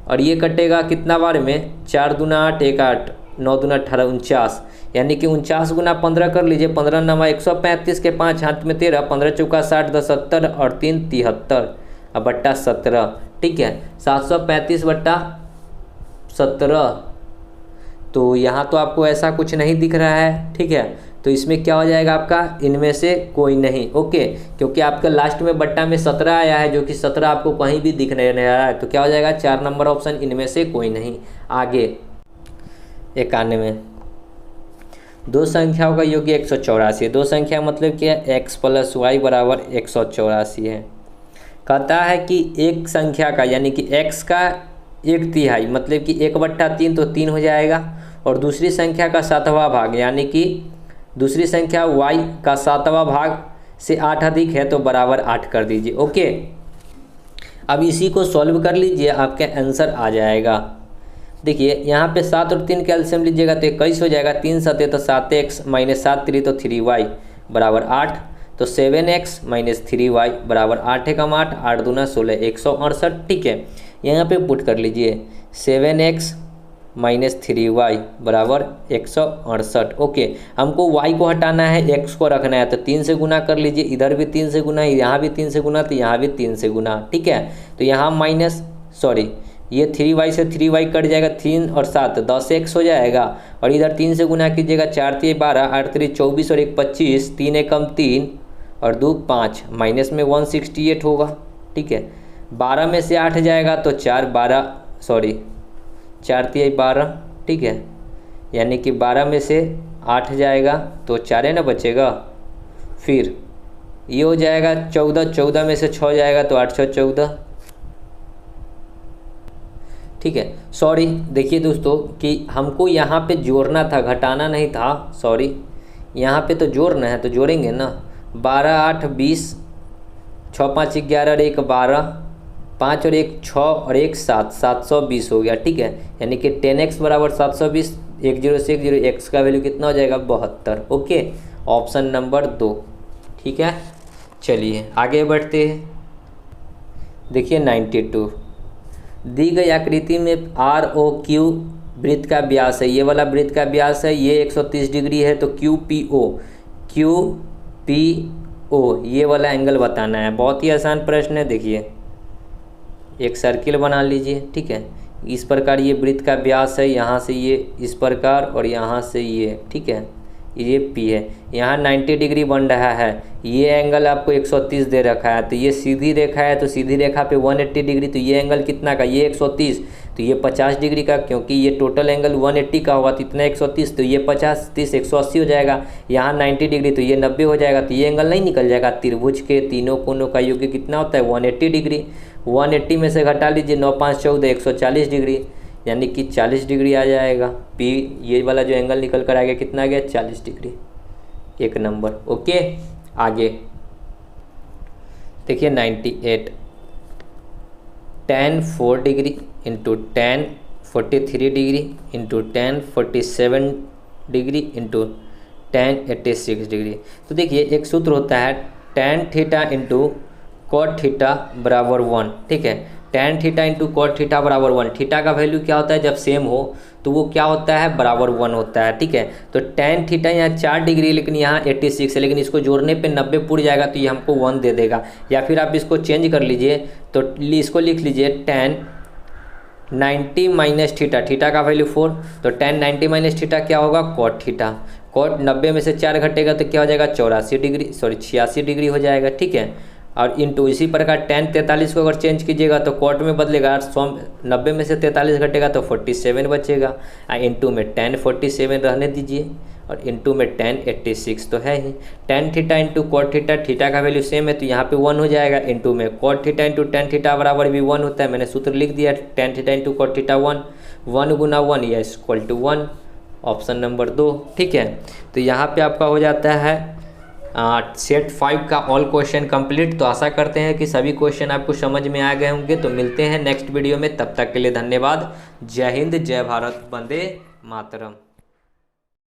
और ये कटेगा कितना बार में, 4 दूना 8, 1 8, 9 दूना 18, 49, यानी कि 49 गुना 15 कर लीजिए, 15 नमा 135 के 5 हाथ में 13, 15 चौका 60, 10 70 और 3 73 और बट्टा 17। ठीक है, 735 बट्टा 17। तो यहाँ तो आपको ऐसा कुछ नहीं दिख रहा है। ठीक है, तो इसमें क्या हो जाएगा आपका, इनमें से कोई नहीं। ओके, क्योंकि आपका लास्ट में बट्टा में 17 आया है, जो कि 17 आपको कहीं भी दिख नहीं रहा है, तो क्या हो जाएगा, 4 नंबर ऑप्शन, इनमें से कोई नहीं। आगे 91, 2 संख्याओं का योग्य 184। 2 संख्या मतलब क्या है, x + y बराबर 184 है। कहता है कि एक संख्या का यानी कि x का 1/3 मतलब कि 1/3 तो 3 हो जाएगा, और दूसरी संख्या का 7वां भाग यानी कि दूसरी संख्या y का 7वां भाग से 8 अधिक है तो बराबर 8 कर दीजिए। ओके, अब इसी को सॉल्व कर लीजिए, आपका आंसर आ जाएगा। देखिए यहाँ पे 7 और 3 कैल्शियम लीजिएगा तो 21 हो जाएगा, 3 7 तो 7x - 7 3 तो 3y बराबर 8, तो 7x - 3y बराबर 8 × 8, 8 दूना 16, 168। ठीक है, यहाँ पे पुट कर लीजिए 7x - 3y बराबर 168। ओके, हमको y को हटाना है, x को रखना है, तो 3 से गुना कर लीजिए, इधर भी 3 से गुना, यहाँ भी 3 से गुना, तो यहाँ भी 3 से गुना। ठीक है, तो यहाँ ये 3y से 3y कट जाएगा, 3 और 7 10x हो जाएगा, और इधर 3 से गुना कीजिएगा, 4 3 12, 8 3 24 और 1 25, 3 1 3 और 2 5, माइनस में 168 होगा। ठीक है, 12 में से 8 जाएगा तो 4 3 12। ठीक है, यानी कि 12 में से 8 जाएगा तो 4 ना बचेगा, फिर ये हो जाएगा 14, 14 में से 6 जाएगा तो 8 6 14। ठीक है, देखिए दोस्तों कि हमको यहाँ पे जोड़ना था, घटाना नहीं था। यहाँ पे तो जोड़ना है, तो जोड़ेंगे ना, 12 8 20, 6 5 11 और 1 12, 5 और 1 6 और 1 7, 720 हो गया, ठीक है। यानी कि 10x बराबर 720, 1 0 से 1 0, x का वैल्यू कितना हो जाएगा 72। ओके, ऑप्शन नंबर 2, ठीक है। चलिए आगे बढ़ते हैं। देखिए 92, दी गई आकृति में ROQ वृत्त का व्यास है, ये वाला वृत्त का व्यास है, ये 130 डिग्री है, तो QPO ये वाला एंगल बताना है। बहुत ही आसान प्रश्न है। देखिए एक सर्किल बना लीजिए, ठीक है। इस प्रकार ये वृत्त का व्यास है, यहाँ से ये इस प्रकार और यहाँ से ये, ठीक है, ये P है। यहाँ 90 डिग्री बन रहा है, ये एंगल आपको 130 दे रखा है, तो ये सीधी रेखा है, तो सीधी रेखा पे 180 डिग्री, तो ये एंगल कितना का, ये 130, तो ये 50 डिग्री का, क्योंकि ये टोटल एंगल 180 का होगा, तो इतना 130, तो ये 50 30 180 हो जाएगा। यहाँ 90 डिग्री, तो ये 90 हो जाएगा, तो ये एंगल नहीं निकल जाएगा। त्रिभुज के तीनों कोनों का योग कितना होता है 180 डिग्री। 180 में से घटा लीजिए, 9 5 14, 140 डिग्री, यानी कि 40 डिग्री आ जाएगा। P ये वाला जो एंगल निकल कर आ गया कितना आ गया 40 डिग्री, 1 नंबर। ओके, आगे देखिए 98, tan 4 degree into tan 43 degree into tan 47 degree into tan 86 degree. तो देखिए एक सूत्र होता है tan theta into cot theta बराबर 1, ठीक है। tan theta into cot theta बराबर 1, थीटा का वैल्यू क्या होता है जब सेम हो तो वो क्या होता है बराबर 1 होता है, ठीक है। तो tan थीटा यहाँ 4 डिग्री लेकिन यहाँ 86 है, लेकिन इसको जोड़ने पे 90 पुर जाएगा तो ये हमको 1 दे देगा। या फिर आप इसको चेंज कर लीजिए, तो इसको लिख लीजिए tan 90 माइनस थीटा, थीटा का वैल्यू 4, तो tan 90 माइनस थीटा क्या होगा कॉट थीटा। कॉट 90 में से 4 घटेगा तो क्या हो जाएगा 86 डिग्री हो जाएगा, ठीक है। और इंटू इसी प्रकार tan 43 को अगर चेंज कीजिएगा तो कॉट में बदलेगा, 90 में से 43 घटेगा तो 47 बचेगा, इंटू में tan 47 रहने दीजिए और इंटू में tan 86 तो है ही। tan theta into cot theta, theta का वैल्यू सेम है तो यहाँ पे 1 हो जाएगा, इंटू में cot theta into tan theta बराबर भी 1 होता है। मैंने सूत्र लिख दिया tan theta into cot theta 1 गुना 1 या इक्वल टू 1, ऑप्शन नंबर 2, ठीक है। तो यहाँ पे आपका हो जाता है सेट 5 का ऑल क्वेश्चन कंप्लीट। तो आशा करते हैं कि सभी क्वेश्चन आपको समझ में आ गए होंगे। तो मिलते हैं नेक्स्ट वीडियो में, तब तक के लिए धन्यवाद। जय हिंद, जय भारत, वंदे मातरम।